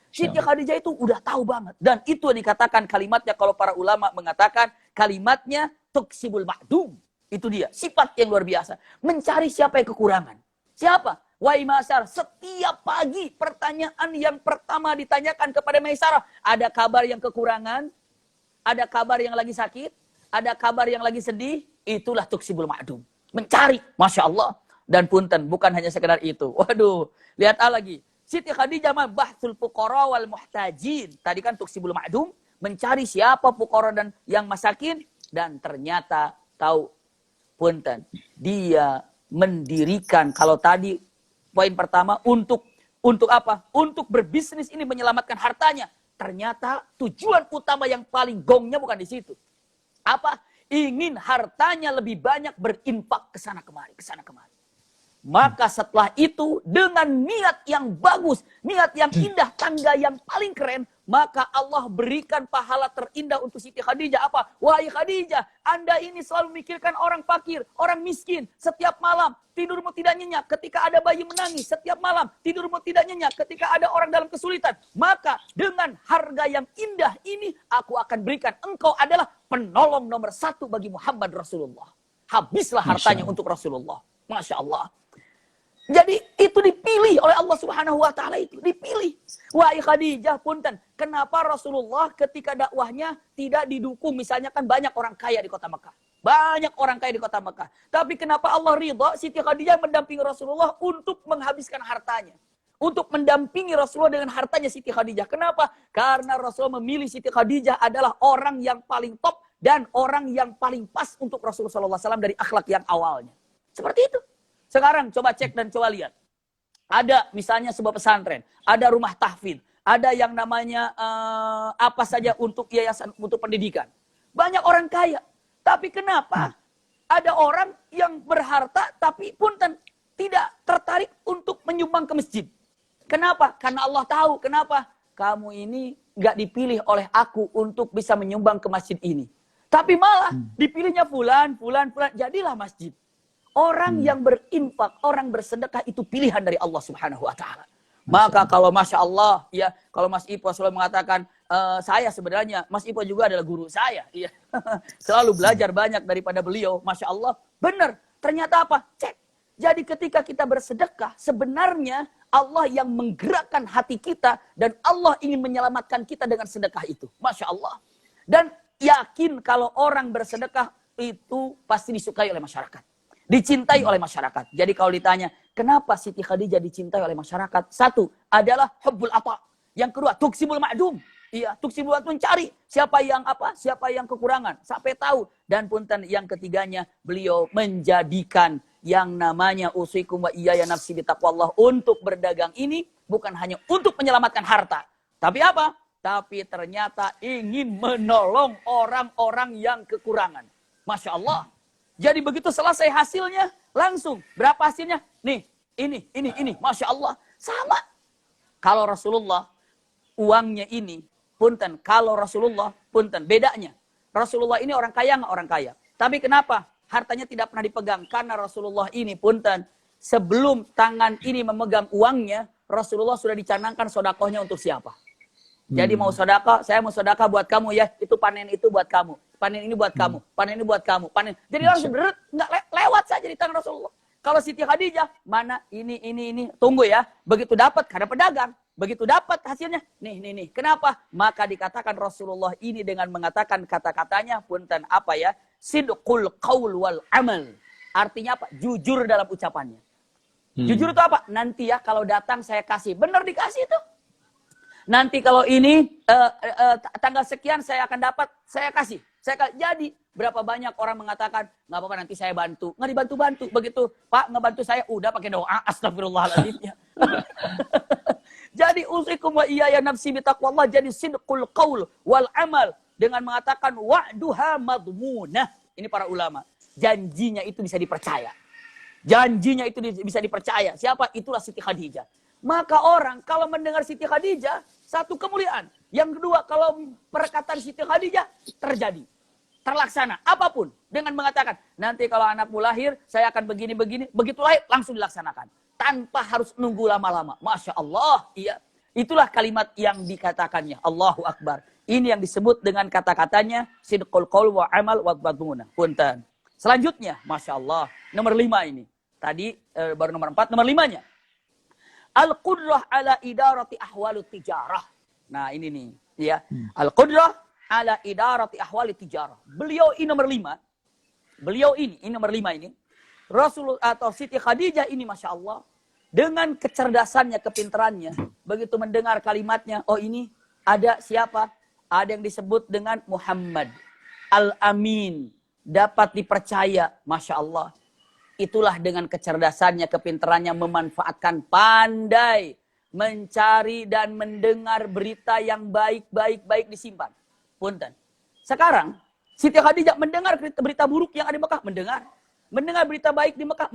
Siti Khadijah itu udah tahu banget. Dan itu yang dikatakan kalimatnya, kalau para ulama mengatakan, kalimatnya tuksibul ma'dum. Itu dia, sifat yang luar biasa. Mencari siapa yang kekurangan. Siapa? Wahai Maisarah, setiap pagi pertanyaan yang pertama ditanyakan kepada Maisarah, ada kabar yang kekurangan, ada kabar yang lagi sakit, ada kabar yang lagi sedih, itulah tuksibul ma'dum. Mencari, Masya Allah. Dan punten, bukan hanya sekedar itu. Waduh, lihat lagi. Siti Khadijah mah bahsul fuqara wal muhtajin. Tadi kan tuksibul ma'dum, mencari siapa fuqara dan yang masakin. Dan ternyata tahu, punten, dia mendirikan, kalau tadi poin pertama, untuk apa? Untuk berbisnis ini menyelamatkan hartanya. Ternyata tujuan utama yang paling gongnya bukan di situ. Apa? Ingin hartanya lebih banyak berinfak ke sana kemari. Maka setelah itu dengan niat yang bagus, niat yang indah, tangga yang paling keren, maka Allah berikan pahala terindah untuk Siti Khadijah. Apa? Wahai Khadijah, Anda ini selalu mikirkan orang fakir, orang miskin. Setiap malam tidurmu tidak nyenyak ketika ada bayi menangis. Setiap malam tidurmu tidak nyenyak ketika ada orang dalam kesulitan. Maka dengan harga yang indah ini, aku akan berikan. Engkau adalah penolong nomor 1 bagi Muhammad Rasulullah. Habislah hartanya untuk Rasulullah. Masya Allah. Jadi itu dipilih oleh Allah Subhanahu wa taala, itu dipilih. Wahai Khadijah, punten, kenapa Rasulullah ketika dakwahnya tidak didukung? Misalnya kan banyak orang kaya di kota Mekah. Banyak orang kaya di kota Mekah. Tapi kenapa Allah ridha Siti Khadijah mendampingi Rasulullah untuk menghabiskan hartanya? Untuk mendampingi Rasulullah dengan hartanya Siti Khadijah. Kenapa? Karena Rasulullah memilih Siti Khadijah adalah orang yang paling top dan orang yang paling pas untuk Rasulullah SAW dari akhlak yang awalnya. Seperti itu. Sekarang coba cek dan coba lihat. Ada misalnya sebuah pesantren, ada rumah tahfidz, ada yang namanya apa saja untuk yayasan, untuk pendidikan. Banyak orang kaya. Tapi kenapa ada orang yang berharta tapi punten tidak tertarik untuk menyumbang ke masjid? Kenapa? Karena Allah tahu. Kenapa? Kamu ini nggak dipilih oleh aku untuk bisa menyumbang ke masjid ini. Tapi malah dipilihnya fulan. Jadilah masjid. Orang yang berinfak, orang bersedekah itu pilihan dari Allah Subhanahu wa taala. Maka kalau Masya Allah, ya, kalau Mas Ipo selalu mengatakan, saya sebenarnya, Mas Ipo juga adalah guru saya. Ya. Selalu belajar banyak daripada beliau. Masya Allah, benar. Ternyata apa? Cek. Jadi ketika kita bersedekah, sebenarnya Allah yang menggerakkan hati kita, dan Allah ingin menyelamatkan kita dengan sedekah itu. Masya Allah. Dan yakin kalau orang bersedekah, itu pasti disukai oleh masyarakat. Dicintai oleh masyarakat. Jadi kalau ditanya, kenapa Siti Khadijah dicintai oleh masyarakat? Satu, adalah hubbul ata. Yang kedua, tuksibul ma'dum. Iya, tuksibul ma'dum, mencari siapa yang apa, siapa yang kekurangan. Sampai tahu. Dan punten yang ketiganya, beliau menjadikan yang namanya usikum wa iyaya nafsi bitaqwallah untuk berdagang ini bukan hanya untuk menyelamatkan harta. Tapi apa? Tapi ternyata ingin menolong orang-orang yang kekurangan. Masya Allah. Jadi begitu selesai hasilnya, langsung. Berapa hasilnya? Nih, ini. Masya Allah. Sama. Kalau Rasulullah, uangnya ini, punten. Kalau Rasulullah, punten. Bedanya. Rasulullah ini orang kaya nggak orang kaya? Tapi kenapa? Hartanya tidak pernah dipegang. Karena Rasulullah ini, punten. Sebelum tangan ini memegang uangnya, Rasulullah sudah dicanangkan sodakohnya untuk siapa? Jadi mau sedekah, saya mau sedekah buat kamu ya. Itu panen itu buat kamu. Panen ini buat kamu. Panen ini buat kamu. Panen. Jadi langsung nggak lewat saja di tangan Rasulullah. Kalau Siti Khadijah, mana ini. Tunggu ya. Begitu dapat, karena pedagang. Begitu dapat hasilnya, nih. Kenapa? Maka dikatakan Rasulullah ini dengan mengatakan kata-katanya, punten apa ya? Sidqul qaul wal amal. Artinya apa? Jujur dalam ucapannya. Jujur itu apa? Nanti ya kalau datang saya kasih. Benar dikasih itu. Nanti kalau ini tanggal sekian saya akan dapat, saya kasih. Jadi berapa banyak orang mengatakan nggak apa-apa nanti saya bantu, nggak dibantu-bantu. Begitu Pak ngebantu saya, udah pakai doa, astagfirullahaladzim. Jadi usikum wa iyaya nafsi bitaqwallah, jadi sidqul qaul wal amal dengan mengatakan wa'duha madmunah. Ini para ulama. Janjinya itu bisa dipercaya. Janjinya itu bisa dipercaya. Siapa? Itulah Siti Khadijah. Maka orang kalau mendengar Siti Khadijah, satu kemuliaan. Yang kedua, kalau perkataan Siti Khadijah terjadi. Terlaksana. Apapun. Dengan mengatakan, nanti kalau anakmu lahir, saya akan begini-begini. Begitu lahir, langsung dilaksanakan. Tanpa harus nunggu lama-lama. Masya Allah. Iya. Itulah kalimat yang dikatakannya. Allahu Akbar. Ini yang disebut dengan kata-katanya. Sidqul qaul wa amal wa badmunah. Punten. Selanjutnya, Masya Allah. Nomor 5 ini. Tadi baru nomor 4. Nomor 5-nya. Al-Qudrah ala idarati ahwalut tijarah. Nah ini nih. Ya. Al-Qudrah ala idarati ahwalut tijarah. Beliau ini nomor 5. Beliau ini nomor 5 ini. Rasulullah atau Siti Khadijah ini Masya Allah. Dengan kecerdasannya, kepintarannya. Begitu mendengar kalimatnya. Oh ini ada siapa? Ada yang disebut dengan Muhammad. Al-Amin. Dapat dipercaya. Masya Allah. Itulah dengan kecerdasannya, kepintarannya memanfaatkan, pandai mencari dan mendengar berita yang baik disimpan. Punten. Sekarang Siti Khadijah mendengar berita buruk yang ada di Mekah, mendengar berita baik di Mekah,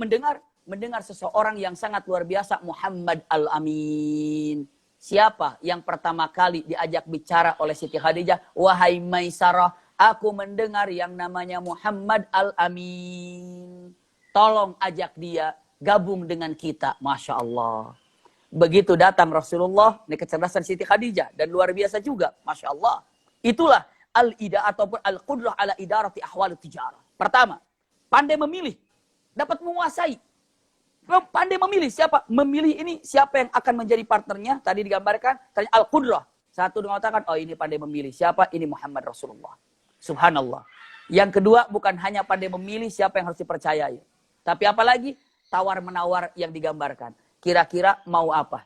mendengar seseorang yang sangat luar biasa, Muhammad Al-Amin. Siapa yang pertama kali diajak bicara oleh Siti Khadijah? Wahai Maisarah, aku mendengar yang namanya Muhammad Al-Amin. Tolong ajak dia gabung dengan kita. Masya Allah. Begitu datang Rasulullah, ini kecerdasan Siti Khadijah. Dan luar biasa juga. Masya Allah. Itulah al-ida ataupun al-qudrah ala idarati ahwal tijarah. Pertama, pandai memilih. Dapat menguasai. Pandai memilih siapa? Memilih ini siapa yang akan menjadi partnernya. Tadi digambarkan. Al-qudrah. Satu mengatakan, oh ini pandai memilih. Siapa? Ini Muhammad Rasulullah. Subhanallah. Yang kedua, bukan hanya pandai memilih siapa yang harus dipercayai. Tapi apalagi tawar-menawar yang digambarkan. Kira-kira mau apa?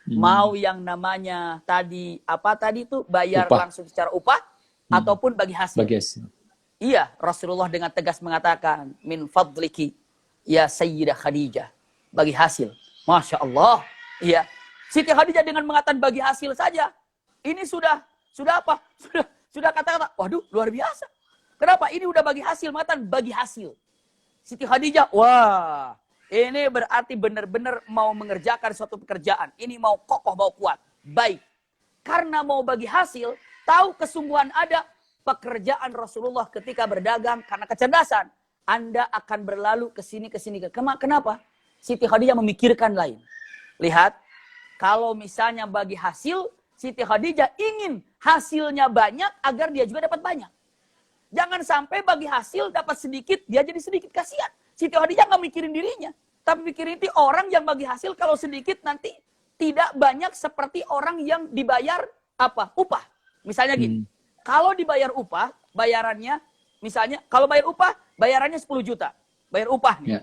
Mau yang namanya tadi, apa tadi itu? Bayar upah. Langsung secara upah? Ataupun bagi hasil? Bagi hasil. Iya, Rasulullah dengan tegas mengatakan, min fadliki, ya Sayyidah Khadijah. Bagi hasil. Masya Allah. Iya. Siti Khadijah dengan mengatakan bagi hasil saja. Ini sudah apa? Sudah kata-kata, waduh luar biasa. Kenapa? Ini udah bagi hasil, mengatakan bagi hasil. Siti Khadijah, wah, ini berarti benar-benar mau mengerjakan suatu pekerjaan. Ini mau kokoh, mau kuat. Baik. Karena mau bagi hasil, tahu kesungguhan ada, pekerjaan Rasulullah ketika berdagang karena kecerdasan. Anda akan berlalu ke sini. Kenapa? Siti Khadijah memikirkan lain. Lihat, kalau misalnya bagi hasil, Siti Khadijah ingin hasilnya banyak agar dia juga dapat banyak. Jangan sampai bagi hasil dapat sedikit, dia jadi sedikit, kasihan. Siti Khadijah nggak mikirin dirinya. Tapi mikirin itu orang yang bagi hasil kalau sedikit nanti tidak banyak seperti orang yang dibayar upah. Misalnya gini, kalau dibayar upah, bayarannya, misalnya kalau bayar upah, bayarannya 10 juta. Bayar upah nih.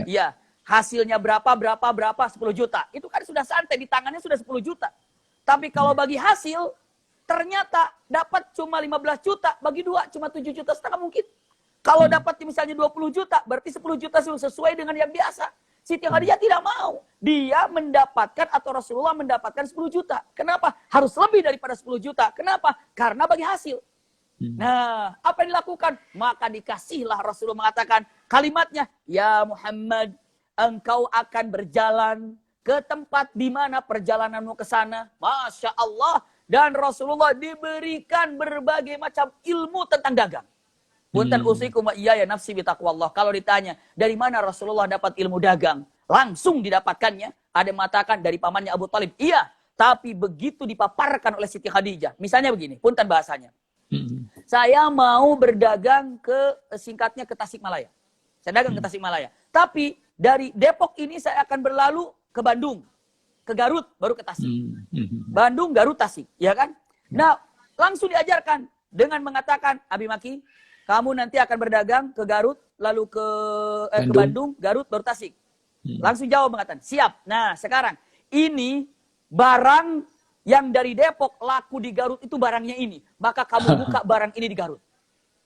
Iya, hasilnya berapa, 10 juta. Itu kan sudah santai, di tangannya sudah 10 juta. Tapi kalau bagi hasil, ternyata dapat cuma 15 juta, bagi 2 cuma 7,5 juta mungkin. Kalau dapat misalnya 20 juta, berarti 10 juta sesuai dengan yang biasa. Siti Khadijah tidak mau. Dia mendapatkan atau Rasulullah mendapatkan 10 juta. Kenapa? Harus lebih daripada 10 juta. Kenapa? Karena bagi hasil. Nah, apa yang dilakukan? Maka dikasihlah Rasulullah mengatakan kalimatnya, Ya Muhammad, engkau akan berjalan ke tempat di mana perjalananmu ke sana. Masya Allah. Dan Rasulullah diberikan berbagai macam ilmu tentang dagang. Punten usikum wa iyaya nafsi bitaqwallah. Kalau ditanya, dari mana Rasulullah dapat ilmu dagang? Langsung didapatkannya. Ada yang mengatakan dari pamannya Abu Talib. Iya, tapi begitu dipaparkan oleh Siti Khadijah. Misalnya begini, punten bahasanya. Saya mau berdagang singkatnya ke Tasikmalaya. Saya dagang ke Tasikmalaya. Tapi dari Depok ini saya akan berlalu ke Bandung. Ke Garut, baru ke Tasik. Bandung, Garut, Tasik. Ya kan? Nah, langsung diajarkan dengan mengatakan, Abi Maki, kamu nanti akan berdagang ke Garut, lalu ke Bandung, Garut, baru Tasik. Langsung jawab mengatakan, siap. Nah, sekarang ini barang yang dari Depok laku di Garut itu barangnya ini. Maka kamu buka barang ini di Garut.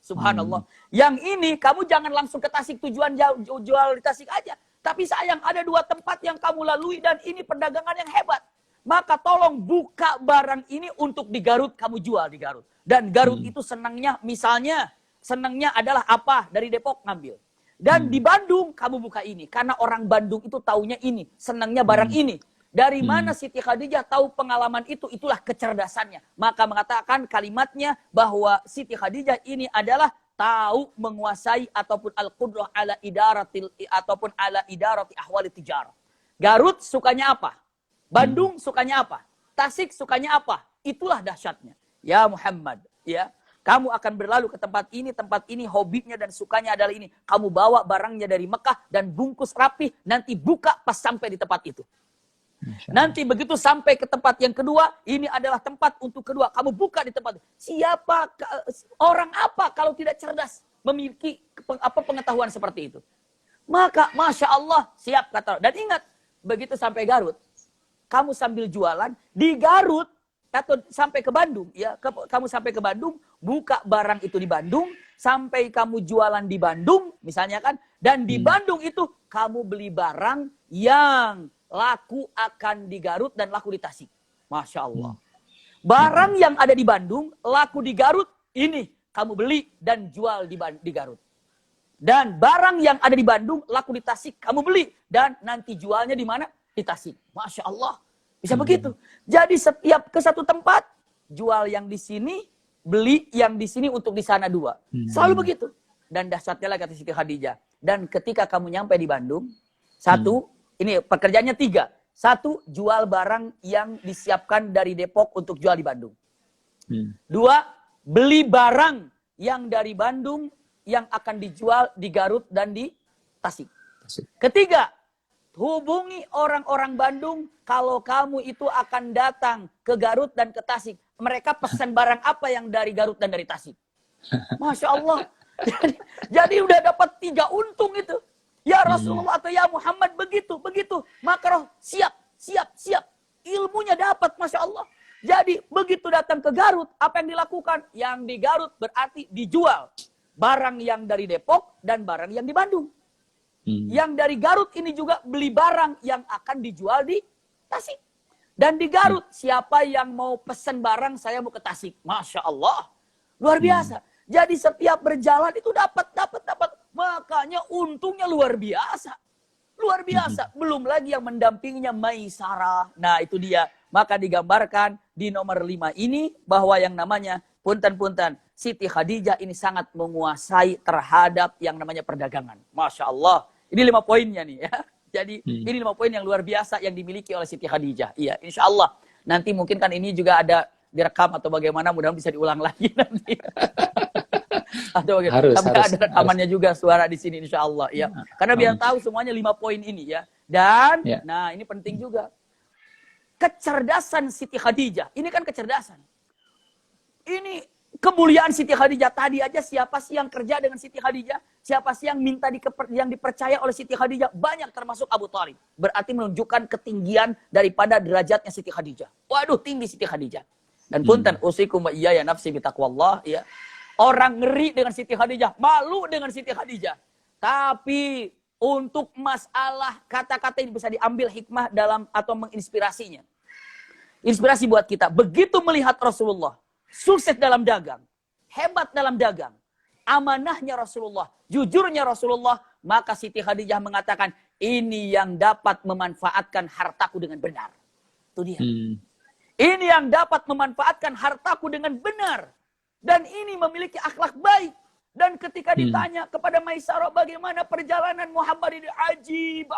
Subhanallah. Yang ini kamu jangan langsung ke Tasik, tujuan jual di Tasik aja. Tapi sayang ada 2 tempat yang kamu lalui dan ini perdagangan yang hebat. Maka tolong buka barang ini untuk di Garut, kamu jual di Garut. Dan Garut itu senangnya, misalnya senangnya adalah apa? Dari Depok ngambil. Dan di Bandung kamu buka ini. Karena orang Bandung itu taunya ini. Senangnya barang ini. Dari mana Siti Khadijah tahu pengalaman itu? Itulah kecerdasannya. Maka mengatakan kalimatnya bahwa Siti Khadijah ini adalah tahu menguasai ataupun al-qudrah ala idaratil ataupun ala idarati ahwali tijarah. Garut sukanya apa? Bandung sukanya apa? Tasik sukanya apa? Itulah dahsyatnya. Ya Muhammad, ya. Kamu akan berlalu ke tempat ini, hobinya dan sukanya adalah ini. Kamu bawa barangnya dari Mekah dan bungkus rapi, nanti buka pas sampai di tempat itu. Nanti begitu sampai ke tempat yang kedua, ini adalah tempat untuk kedua. Kamu buka di tempat itu. Siapa, orang apa kalau tidak cerdas memiliki pengetahuan seperti itu? Maka Masya Allah, siap kata. Dan ingat, begitu sampai Garut, kamu sambil jualan, di Garut, atau sampai ke Bandung, ya, kamu sampai ke Bandung, buka barang itu di Bandung, sampai kamu jualan di Bandung, misalnya kan, dan di Bandung itu kamu beli barang yang laku akan di Garut dan laku di Tasik. Masya Allah. Barang yang ada di Bandung, laku di Garut, ini kamu beli dan jual di Garut. Dan barang yang ada di Bandung, laku di Tasik, kamu beli dan nanti jualnya di mana? Di Tasik. Masya Allah. Bisa begitu. Jadi setiap ke satu tempat, jual yang di sini, beli yang di sini untuk di sana 2. Selalu begitu. Dan dahsyatnya lah kata Siti Khadijah. Dan ketika kamu nyampe di Bandung, 1, ini pekerjaannya 3. 1, jual barang yang disiapkan dari Depok untuk jual di Bandung. 2, beli barang yang dari Bandung yang akan dijual di Garut dan di Tasik. Ketiga, hubungi orang-orang Bandung kalau kamu itu akan datang ke Garut dan ke Tasik. Mereka pesan barang apa yang dari Garut dan dari Tasik. Masya Allah. Jadi udah dapat 3 untung itu. Ya Rasulullah atau ya Muhammad begitu. Maka siap. Ilmunya dapat, Masya Allah. Jadi begitu datang ke Garut, apa yang dilakukan? Yang di Garut berarti dijual. Barang yang dari Depok dan barang yang di Bandung. Yang dari Garut ini juga beli barang yang akan dijual di Tasik. Dan di Garut, siapa yang mau pesen barang, saya mau ke Tasik. Masya Allah. Luar biasa. Jadi setiap berjalan itu dapat. Makanya untungnya luar biasa. Luar biasa. Belum lagi yang mendampinginya Maisarah. Nah itu dia. Maka digambarkan di nomor 5 ini bahwa yang namanya punten. Siti Khadijah ini sangat menguasai terhadap yang namanya perdagangan. Masya Allah. Ini 5 poinnya nih ya. Jadi ini 5 poin yang luar biasa yang dimiliki oleh Siti Khadijah. Iya, insya Allah. Nanti mungkin kan ini juga ada direkam atau bagaimana, mudah-mudahan bisa diulang lagi nanti. Atau bagaimana. Tapi ada rekamannya juga suara di sini insya Allah. Ya. Karena biar tahu semuanya 5 poin ini ya. Dan, nah ini penting juga. Kecerdasan Siti Khadijah. Ini kan kecerdasan. Ini kemuliaan Siti Khadijah. Tadi aja siapa sih yang kerja dengan Siti Khadijah? Siapa sih yang minta yang dipercaya oleh Siti Khadijah? Banyak, termasuk Abu Thalib. Berarti menunjukkan ketinggian daripada derajatnya Siti Khadijah. Waduh, tinggi Siti Khadijah. Dan punten, usikum wa iyaya nafsi bitaqwallah. Ya. Orang ngeri dengan Siti Khadijah. Malu dengan Siti Khadijah. Tapi untuk masalah kata-kata ini bisa diambil hikmah dalam atau menginspirasinya. Inspirasi buat kita. Begitu melihat Rasulullah sukses dalam dagang, hebat dalam dagang, amanahnya Rasulullah, jujurnya Rasulullah, maka Siti Khadijah mengatakan, ini yang dapat memanfaatkan hartaku dengan benar. Itu dia. Ini yang dapat memanfaatkan hartaku dengan benar. Dan ini memiliki akhlak baik. Dan ketika ditanya kepada Maisarah, bagaimana perjalanan Muhammad ini? Ajib,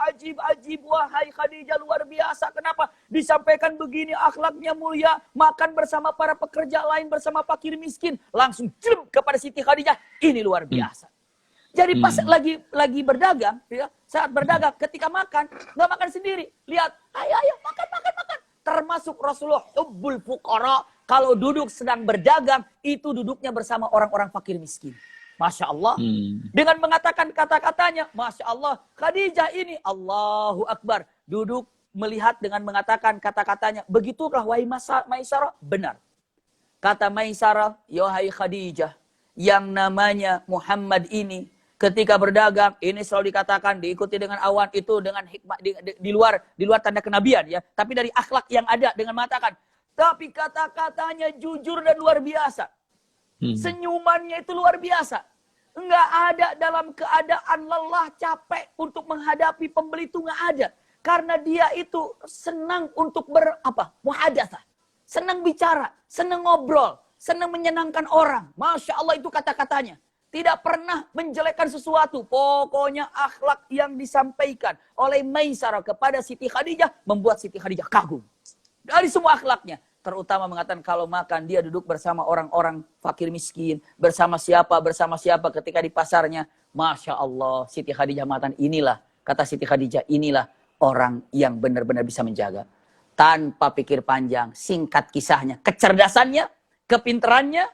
wahai Khadijah, luar biasa. Kenapa? Disampaikan begini, akhlaknya mulia, makan bersama para pekerja lain, bersama fakir miskin. Langsung jelem kepada Siti Khadijah, ini luar biasa. Jadi pas lagi berdagang, ya, saat berdagang, ketika makan, nggak makan sendiri. Lihat, ayo, makan. Termasuk Rasulullah hubbul fuqara, kalau duduk sedang berdagang, itu duduknya bersama orang-orang fakir miskin. Masya Allah. Dengan mengatakan kata-katanya, Masya Allah, Khadijah ini, Allahu Akbar. Duduk melihat dengan mengatakan kata-katanya. Begitulah wahai Maisarah. Benar. Kata Maisarah, wahai Khadijah, yang namanya Muhammad ini, ketika berdagang, ini selalu dikatakan, diikuti dengan awan, itu dengan hikmah, di luar tanda kenabian. Ya. Tapi dari akhlak yang ada, dengan mengatakan, tapi kata-katanya jujur dan luar biasa. Senyumannya itu luar biasa. Enggak ada dalam keadaan lelah, capek untuk menghadapi pembeli itu enggak ada. Karena dia itu senang untuk muhadatsah. Senang bicara, senang ngobrol, senang menyenangkan orang. Masya Allah, itu kata-katanya. Tidak pernah menjelekkan sesuatu. Pokoknya akhlak yang disampaikan oleh Maisarah kepada Siti Khadijah membuat Siti Khadijah kagum. Dari semua akhlaknya. Terutama mengatakan kalau makan dia duduk bersama orang-orang fakir miskin. Bersama siapa ketika di pasarnya. Masya Allah, Siti Khadijah mengatakan inilah. Kata Siti Khadijah, inilah orang yang benar-benar bisa menjaga. Tanpa pikir panjang, singkat kisahnya. Kecerdasannya, kepintarannya,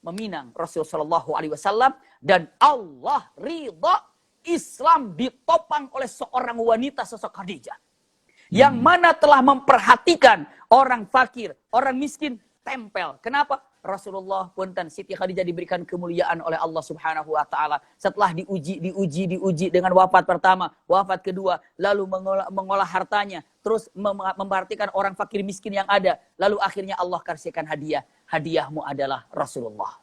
meminang Rasulullah SAW. Dan Allah ridha Islam ditopang oleh seorang wanita sosok Khadijah. Yang mana telah memperhatikan orang fakir, orang miskin, tempel. Kenapa? Rasulullah punten Siti Khadijah diberikan kemuliaan oleh Allah Subhanahu wa taala. Setelah diuji dengan wafat pertama, wafat kedua, lalu mengolah hartanya, terus memperhatikan orang fakir miskin yang ada, lalu akhirnya Allah kasihkan hadiah. Hadiahmu adalah Rasulullah.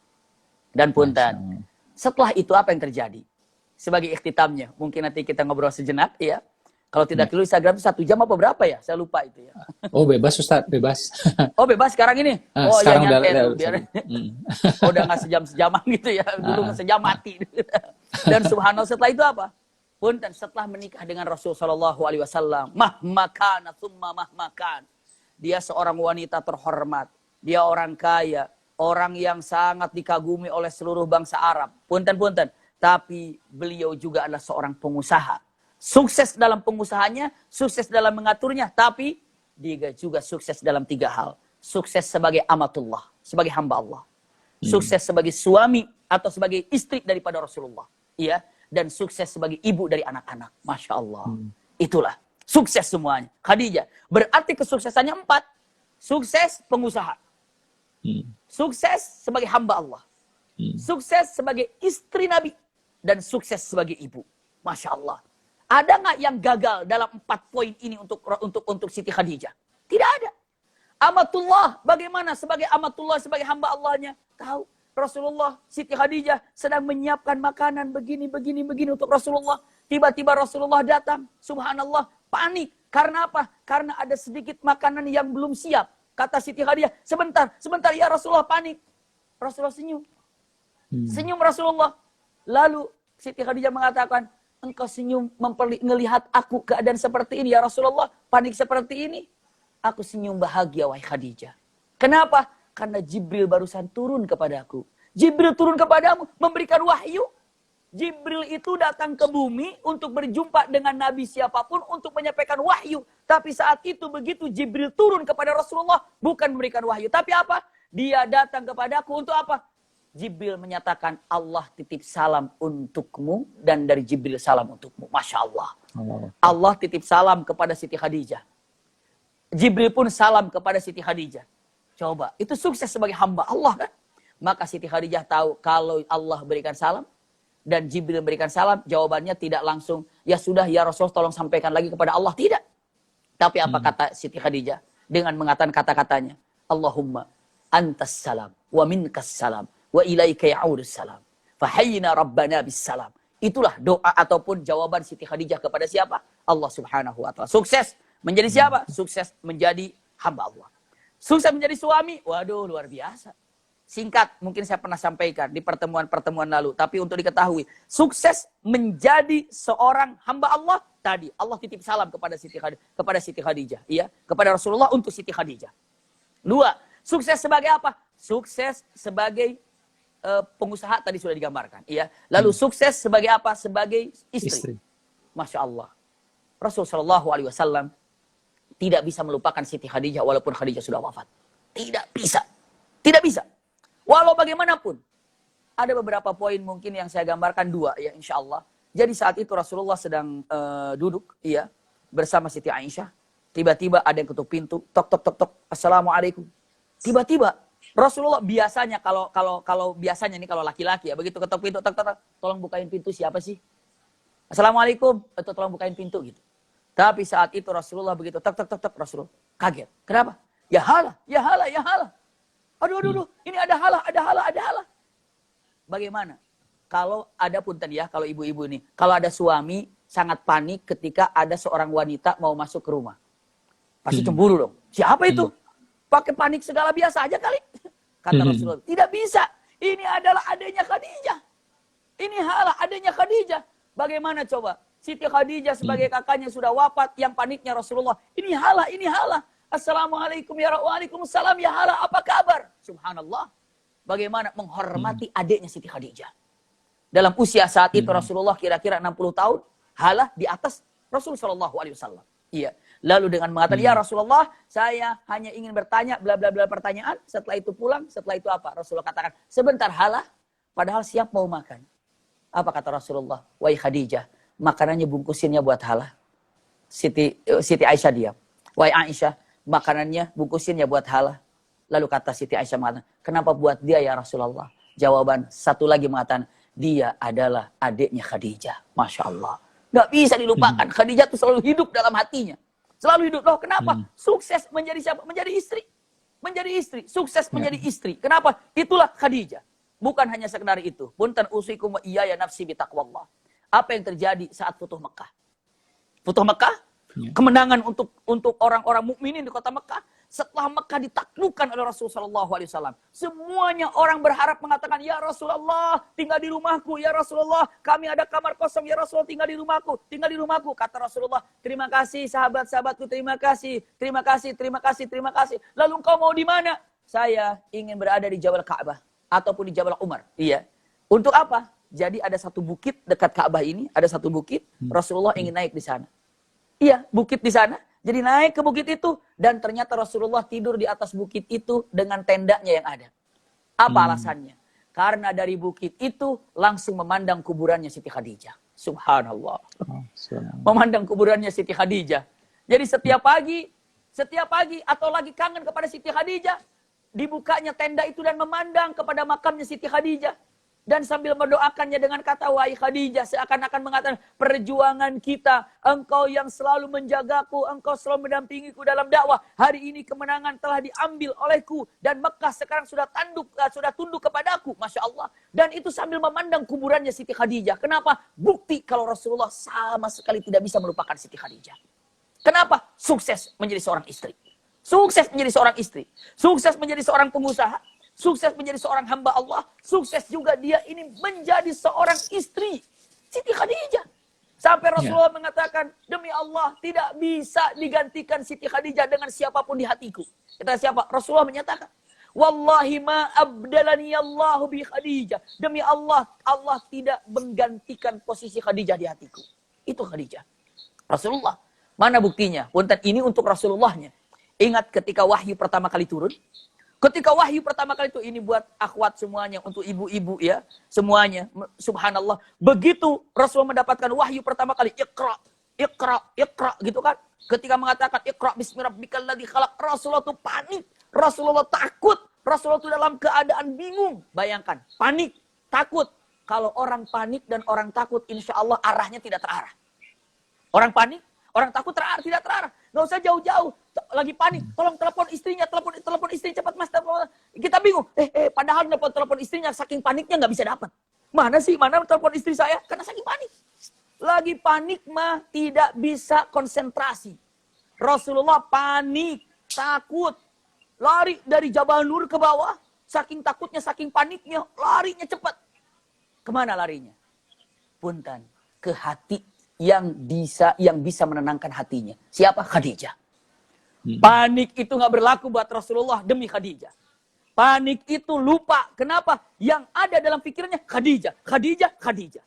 Dan punten, setelah itu apa yang terjadi? Sebagai ikhtitamnya, mungkin nanti kita ngobrol sejenak ya. Kalau tidak keliru Instagram itu 1 jam apa berapa ya? Saya lupa itu ya. Oh bebas Ustaz, bebas. Oh bebas sekarang ini? Oh sekarang ya nyantai tuh. Biar udah nggak sejam-sejaman gitu ya. Dulu sejam mati. Dan subhanallah setelah itu apa? Punten setelah menikah dengan Rasul Shallallahu Alaihi Wasallam. Mahmakana thumma mahmakan. Dia seorang wanita terhormat. Dia orang kaya. Orang yang sangat dikagumi oleh seluruh bangsa Arab. Punten. Tapi beliau juga adalah seorang pengusaha. Sukses dalam pengusahanya, sukses dalam mengaturnya, tapi dia juga sukses dalam 3 hal. Sukses sebagai amatullah, sebagai hamba Allah. Sukses sebagai suami atau sebagai istri daripada Rasulullah. Iya, dan sukses sebagai ibu dari anak-anak. Masya Allah. Itulah, sukses semuanya. Khadijah, berarti kesuksesannya 4. Sukses pengusaha. Sukses sebagai hamba Allah. Sukses sebagai istri Nabi. Dan sukses sebagai ibu. Masya Allah. Ada nggak yang gagal dalam 4 poin ini untuk Siti Khadijah? Tidak ada. Amatullah, bagaimana sebagai amatullah, sebagai hamba Allahnya? Tahu, Rasulullah, Siti Khadijah sedang menyiapkan makanan begini untuk Rasulullah. Tiba-tiba Rasulullah datang, subhanallah, panik. Karena apa? Karena ada sedikit makanan yang belum siap. Kata Siti Khadijah, sebentar ya Rasulullah, panik. Rasulullah senyum. Hmm. Senyum Rasulullah. Lalu Siti Khadijah mengatakan, engkau senyum melihat aku keadaan seperti ini ya Rasulullah, panik seperti ini. Aku senyum bahagia wahai Khadijah. Kenapa? Karena Jibril barusan turun kepadaku. Jibril turun kepadamu memberikan wahyu. Jibril itu datang ke bumi untuk berjumpa dengan Nabi siapapun untuk menyampaikan wahyu. Tapi saat itu begitu Jibril turun kepada Rasulullah bukan memberikan wahyu. Tapi apa? Dia datang kepadaku untuk apa? Jibril menyatakan Allah titip salam untukmu dan dari Jibril salam untukmu. Masya Allah. Allah titip salam kepada Siti Khadijah. Jibril pun salam kepada Siti Khadijah. Coba, itu sukses sebagai hamba Allah kan? Maka Siti Khadijah tahu kalau Allah berikan salam dan Jibril berikan salam, jawabannya tidak langsung, ya sudah ya Rasulullah tolong sampaikan lagi kepada Allah. Tidak. Tapi apa kata Siti Khadijah? Dengan mengatakan kata-katanya, Allahumma antas salam, wa minkas salam, wa ilaika ya'udus salam. Fahayyina rabbana bis salam. Itulah doa ataupun jawaban Siti Khadijah kepada siapa? Allah subhanahu wa ta'ala. Sukses menjadi siapa? Sukses menjadi hamba Allah. Sukses menjadi suami, waduh luar biasa. Singkat, mungkin saya pernah sampaikan di pertemuan-pertemuan lalu. Tapi untuk diketahui, sukses menjadi seorang hamba Allah, tadi Allah titip salam kepada Siti Khadijah. Iya, kepada Rasulullah untuk Siti Khadijah. 2, sukses sebagai apa? Sukses sebagai pengusaha tadi sudah digambarkan. Iya. Lalu sukses sebagai apa? Sebagai istri. Masya Allah. Rasulullah SAW tidak bisa melupakan Siti Khadijah walaupun Khadijah sudah wafat. Tidak bisa. Tidak bisa. Walau bagaimanapun. Ada beberapa poin mungkin yang saya gambarkan 2 ya insya Allah. Jadi saat itu Rasulullah sedang duduk ya bersama Siti Aisyah. Tiba-tiba ada yang ketuk pintu. Tok tok tok tok. Assalamualaikum. Tiba-tiba Rasulullah biasanya kalau biasanya nih kalau laki-laki ya begitu ketuk pintu tok tok tok. Tolong bukain pintu siapa sih? Assalamualaikum. Atau tolong bukain pintu gitu. Tapi saat itu Rasulullah begitu tok tok tok tok Rasulullah kaget. Kenapa? Ya halah, ya halah, ya halah. Aduh, ini ada halah. Bagaimana? Kalau ada punten ya, kalau ibu-ibu ini, kalau ada suami sangat panik ketika ada seorang wanita mau masuk ke rumah. Pasti cemburu dong. Siapa itu? Pakai panik segala biasa aja kali. Kata Rasulullah, tidak bisa. Ini adalah adanya Khadijah. Ini halah adanya Khadijah. Bagaimana coba? Siti Khadijah sebagai kakaknya sudah wafat, yang paniknya Rasulullah. Ini halah. Assalamualaikum ya Waalaikumsalam ya hala, apa kabar? Subhanallah. Bagaimana menghormati adiknya Siti Khadijah. Dalam usia saat itu Rasulullah kira-kira 60 tahun, hala di atas Rasulullah SAW. Iya. Lalu dengan mengatakan, ya Rasulullah, saya hanya ingin bertanya, bla bla bla pertanyaan. Setelah itu pulang, setelah itu apa? Rasulullah katakan, sebentar hala, padahal siap mau makan. Apa kata Rasulullah? Wahai Khadijah, makanannya bungkusinnya buat hala. Siti Aisyah diam. Wahai Aisyah, makanannya bungkusinnya buat hala. Lalu kata Siti Aisyah mengatakan, kenapa buat dia ya Rasulullah? Jawaban satu lagi mengatakan, dia adalah adiknya Khadijah. Masya Allah. Gak bisa dilupakan. Khadijah itu selalu hidup dalam hatinya. Selalu hidup. Loh kenapa? Sukses menjadi siapa? Menjadi istri. Menjadi istri. Sukses menjadi istri. Kenapa? Itulah Khadijah. Bukan hanya sekedar itu. Punten usikum wa iyaya nafsi bitaqwallah. Apa yang terjadi saat Futuh Mekah? Futuh Mekah? Kemenangan untuk orang-orang mukminin di kota Mekah. Setelah Mekah ditaklukkan oleh Rasulullah SAW. Semuanya orang berharap mengatakan, ya Rasulullah tinggal di rumahku. Ya Rasulullah kami ada kamar kosong. Ya Rasulullah tinggal di rumahku. Tinggal di rumahku. Kata Rasulullah, terima kasih sahabat-sahabatku. Terima kasih. Lalu engkau mau di mana? Saya ingin berada di Jabal Ka'bah. Ataupun di Jabal Umar. Iya. Untuk apa? Jadi ada satu bukit dekat Ka'bah ini. Ada satu bukit. Rasulullah ingin naik di sana. Iya, bukit di sana. Jadi naik ke bukit itu. Dan ternyata Rasulullah tidur di atas bukit itu dengan tendanya yang ada. Apa alasannya? Karena dari bukit itu langsung memandang kuburannya Siti Khadijah. Subhanallah. Memandang kuburannya Siti Khadijah. Jadi setiap pagi atau lagi kangen kepada Siti Khadijah, dibukanya tenda itu dan memandang kepada makamnya Siti Khadijah. Dan sambil mendoakannya dengan kata, wahai Khadijah, seakan-akan mengatakan, perjuangan kita, engkau yang selalu menjagaku, engkau selalu mendampingiku dalam dakwah. Hari ini kemenangan telah diambil olehku. Dan Mekah sekarang sudah tunduk kepadaku. Masya Allah. Dan itu sambil memandang kuburannya Siti Khadijah. Kenapa? Bukti kalau Rasulullah sama sekali tidak bisa melupakan Siti Khadijah. Kenapa? Sukses menjadi seorang istri. Sukses menjadi seorang istri. Sukses menjadi seorang pengusaha. sukses menjadi seorang hamba Allah, sukses juga dia ini menjadi seorang istri Siti Khadijah. Sampai Rasulullah mengatakan, demi Allah tidak bisa digantikan Siti Khadijah dengan siapapun di hatiku. Kata siapa? Rasulullah menyatakan, wallahi ma abdalani Allahu bi Khadijah. Demi Allah, Allah tidak menggantikan posisi Khadijah di hatiku. Itu Khadijah. Rasulullah. Mana buktinya? Punten ini untuk Rasulullahnya. Ingat ketika wahyu pertama kali turun. Ketika wahyu pertama kali itu, ini buat akhwat semuanya, untuk ibu-ibu ya, semuanya. Subhanallah. Begitu Rasulullah mendapatkan wahyu pertama kali, Iqra, Iqra, Iqra, gitu kan. Ketika mengatakan Iqra bismi rabbikal ladzi khalaq, Rasulullah itu panik. Rasulullah takut. Rasulullah itu dalam keadaan bingung. Bayangkan, panik, takut. Kalau orang panik dan orang takut, insya Allah arahnya tidak terarah. Orang panik, orang takut terarah, tidak terarah. Nggak usah jauh-jauh. Lagi panik, tolong telepon istrinya, telepon istri cepat mas. Telepon. Kita bingung. Padahal telepon istrinya saking paniknya nggak bisa dapat. Mana telepon istri saya? Karena saking panik. Lagi panik mah tidak bisa konsentrasi. Rasulullah panik, takut, lari dari Jabal Nur ke bawah, saking takutnya, saking paniknya, larinya cepat. Kemana larinya? Punten, ke hati yang bisa menenangkan hatinya. Siapa? Khadijah. Panik itu nggak berlaku buat Rasulullah demi Khadijah. Panik itu lupa. Kenapa? Yang ada dalam pikirannya Khadijah, Khadijah, Khadijah.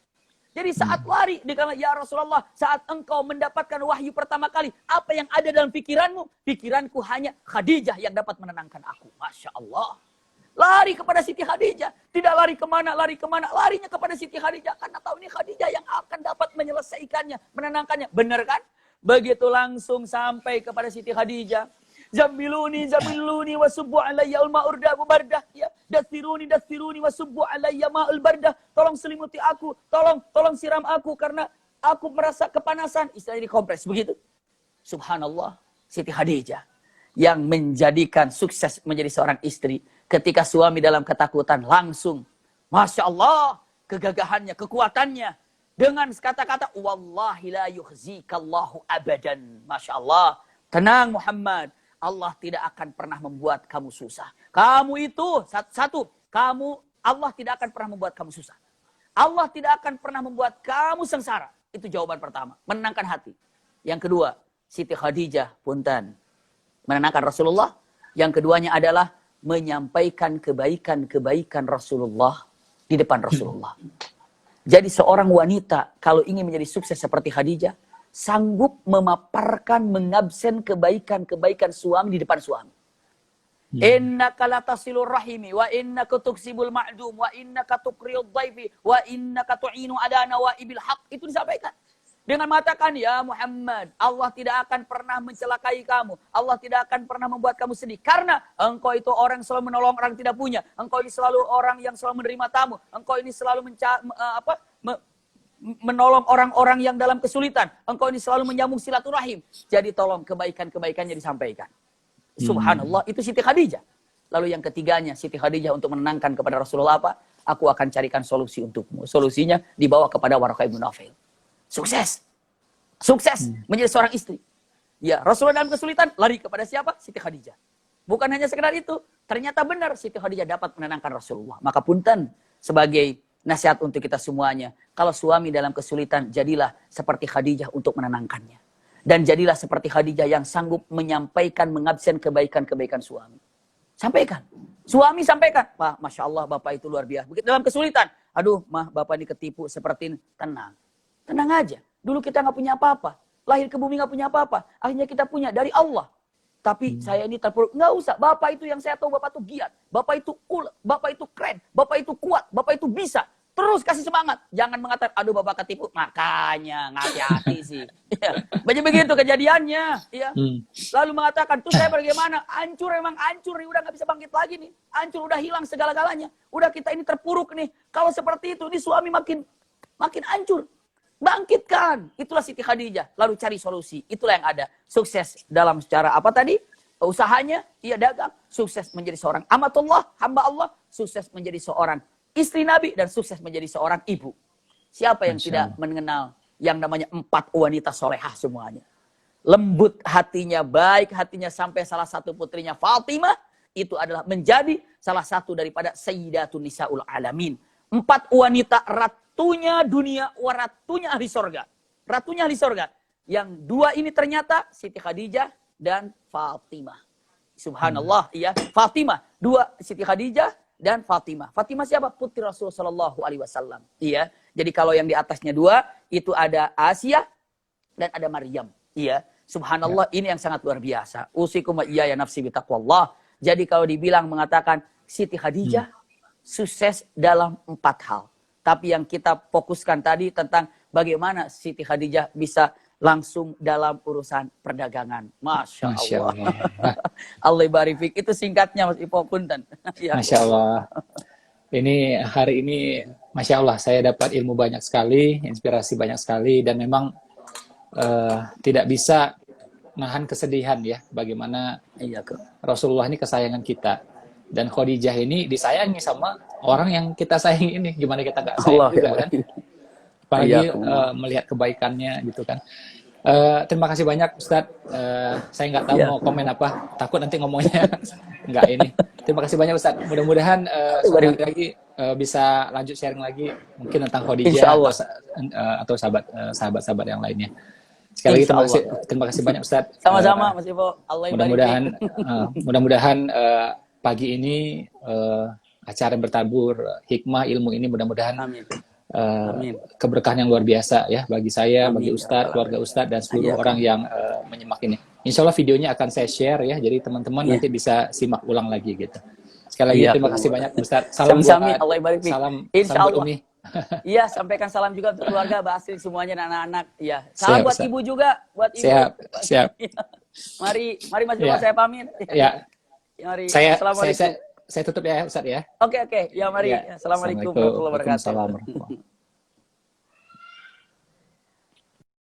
Jadi saat lari, dikatakan, ya Rasulullah, saat engkau mendapatkan wahyu pertama kali, apa yang ada dalam pikiranmu? Pikiranku hanya Khadijah yang dapat menenangkan aku. Masya Allah. Lari kepada Siti Khadijah. Tidak lari kemana, larinya kepada Siti Khadijah. Karena tahu ini Khadijah yang akan dapat menyelesaikannya, menenangkannya. Benar kan? Begitu langsung sampai kepada Siti Khadijah. Zamiluni wasubbu alayya al-ma'ur bardah. Ya, dastiruni wasubbu alayya ma'ul bardah. Tolong selimuti aku, tolong siram aku karena aku merasa kepanasan. Istilahnya dikompres begitu. Subhanallah, Siti Khadijah yang menjadikan sukses menjadi seorang istri. Ketika suami dalam ketakutan langsung, Masya Allah, kegagahannya, kekuatannya. Dengan kata-kata, wallahi la yukhzikallahu abadan. Masya Allah. Tenang Muhammad. Allah tidak akan pernah membuat kamu susah. Kamu itu, Allah tidak akan pernah membuat kamu susah. Allah tidak akan pernah membuat kamu sengsara. Itu jawaban pertama. Menenangkan hati. Yang kedua, Siti Khadijah, punten, menenangkan Rasulullah. Yang keduanya adalah menyampaikan kebaikan-kebaikan Rasulullah di depan Rasulullah. Jadi seorang wanita kalau ingin menjadi sukses seperti Khadijah, sanggup memaparkan, mengabsen kebaikan-kebaikan suami di depan suami. Innaka latasilur rahimi wa innaka tuksibul ma'dum wa innaka tuqriyud dhaifi wa innaka tu'inu ala nawaibil haq. Itu disampaikan. Dengan mengatakan, ya Muhammad, Allah tidak akan pernah mencelakai kamu. Allah tidak akan pernah membuat kamu sedih. Karena engkau itu orang yang selalu menolong orang tidak punya. Engkau ini selalu orang yang selalu menerima tamu. Engkau ini selalu menolong orang-orang yang dalam kesulitan. Engkau ini selalu menyambung silaturahim. Jadi tolong kebaikan-kebaikannya disampaikan. Subhanallah, itu Siti Khadijah. Lalu yang ketiganya, Siti Khadijah untuk menenangkan kepada Rasulullah apa? Aku akan carikan solusi untukmu. Solusinya dibawa kepada Waraqah bin Nawfal. Sukses menjadi seorang istri. Ya, Rasulullah dalam kesulitan lari kepada siapa? Siti Khadijah. Bukan hanya sekedar itu, ternyata benar Siti Khadijah dapat menenangkan Rasulullah. Maka punten, sebagai nasihat untuk kita semuanya, kalau suami dalam kesulitan, jadilah seperti Khadijah untuk menenangkannya. Dan jadilah seperti Khadijah yang sanggup menyampaikan, mengabsen kebaikan-kebaikan suami. Sampaikan. Suami sampaikan. Wah, Masya Allah, Bapak itu luar biasa. Begitu dalam kesulitan. Aduh, mah, Bapak ini ketipu seperti ini. Tenang. Tenang aja. Dulu kita nggak punya apa-apa. Lahir ke bumi nggak punya apa-apa. Akhirnya kita punya dari Allah. Tapi saya ini terpuruk. Nggak usah. Bapak itu yang saya tahu, Bapak itu giat. Bapak itu cool. Bapak itu keren. Bapak itu kuat. Bapak itu bisa. Terus kasih semangat. Jangan mengatakan, aduh Bapak ketipu. Makanya, hati-hati sih. Ya. Begitu kejadiannya. Ya. Lalu mengatakan, tuh saya bagaimana? Hancur, emang hancur nih. Udah nggak bisa bangkit lagi nih. Hancur, udah hilang segala-galanya. Udah kita ini terpuruk nih. Kalau seperti itu, ini suami makin hancur. Bangkitkan. Itulah Siti Khadijah. Lalu cari solusi. Itulah yang ada. Sukses dalam secara apa tadi? Usahanya, ia dagang. Sukses menjadi seorang amatullah, hamba Allah. Sukses menjadi seorang istri Nabi. Dan sukses menjadi seorang ibu. Siapa yang tidak mengenal yang namanya 4 wanita solehah semuanya. Lembut hatinya, baik hatinya, sampai salah satu putrinya Fatimah itu adalah menjadi salah satu daripada Sayyidatun Nisaul Alamin. 4 wanita ratunya dunia, ratunya ahli sorga. Ratunya ahli sorga. Yang 2 ini ternyata Siti Khadijah dan Fatimah. Subhanallah, ya. Fatimah. 2 Siti Khadijah dan Fatimah. Fatimah siapa? Putri Rasulullah Shallallahu Alaihi Wasallam. Iya. Jadi kalau yang di atasnya 2 itu ada Asia dan ada Maryam. Iya. Subhanallah, ini yang sangat luar biasa. Usikum wa iyaya nafsi bitaqwallah. Jadi kalau dibilang mengatakan Siti Khadijah sukses dalam 4 hal. Tapi yang kita fokuskan tadi tentang bagaimana Siti Khadijah bisa langsung dalam urusan perdagangan. Masya Allah. Allah barifik. Itu singkatnya Mas Ipo punten. Ya. Masya Allah. Ini hari ini Masya Allah saya dapat ilmu banyak sekali, inspirasi banyak sekali, dan memang tidak bisa nahan kesedihan ya, bagaimana Rasulullah ini kesayangan kita, dan Khadijah ini disayangi sama orang yang kita sayangi ini, gimana kita nggak sayang juga kan, apalagi melihat kebaikannya gitu kan. Terima kasih banyak Ustadz, saya nggak tahu mau komen apa, takut nanti ngomongnya nggak ini. Terima kasih banyak Ustadz, mudah-mudahan suatu hari lagi bisa lanjut sharing lagi mungkin tentang Khadijah atau sahabat-sahabat yang lainnya. Sekali lagi terima kasih banyak Ustadz. Sama-sama Mas Ivo. Mudah-mudahan pagi ini acara bertabur hikmah ilmu ini mudah-mudahan keberkahan yang luar biasa ya bagi saya, bagi Ustadz, keluarga Ustadz, dan seluruh orang yang menyimak ini. Insya Allah videonya akan saya share ya, jadi teman-teman nanti bisa simak ulang lagi gitu. Sekali lagi terima kasih banyak Ustadz. Salam buat Umi. Iya, sampaikan salam juga untuk keluarga, Mbak Asri semuanya dan anak-anak. Iya, salam buat Ibu juga, buat Ibu. Siap. Mari Mas Ibu, saya pamit. Ya. Mari. Saya tutup ya Ustadz ya. Oke. Ya mari. Assalamualaikum warahmatullahi wabarakatuh.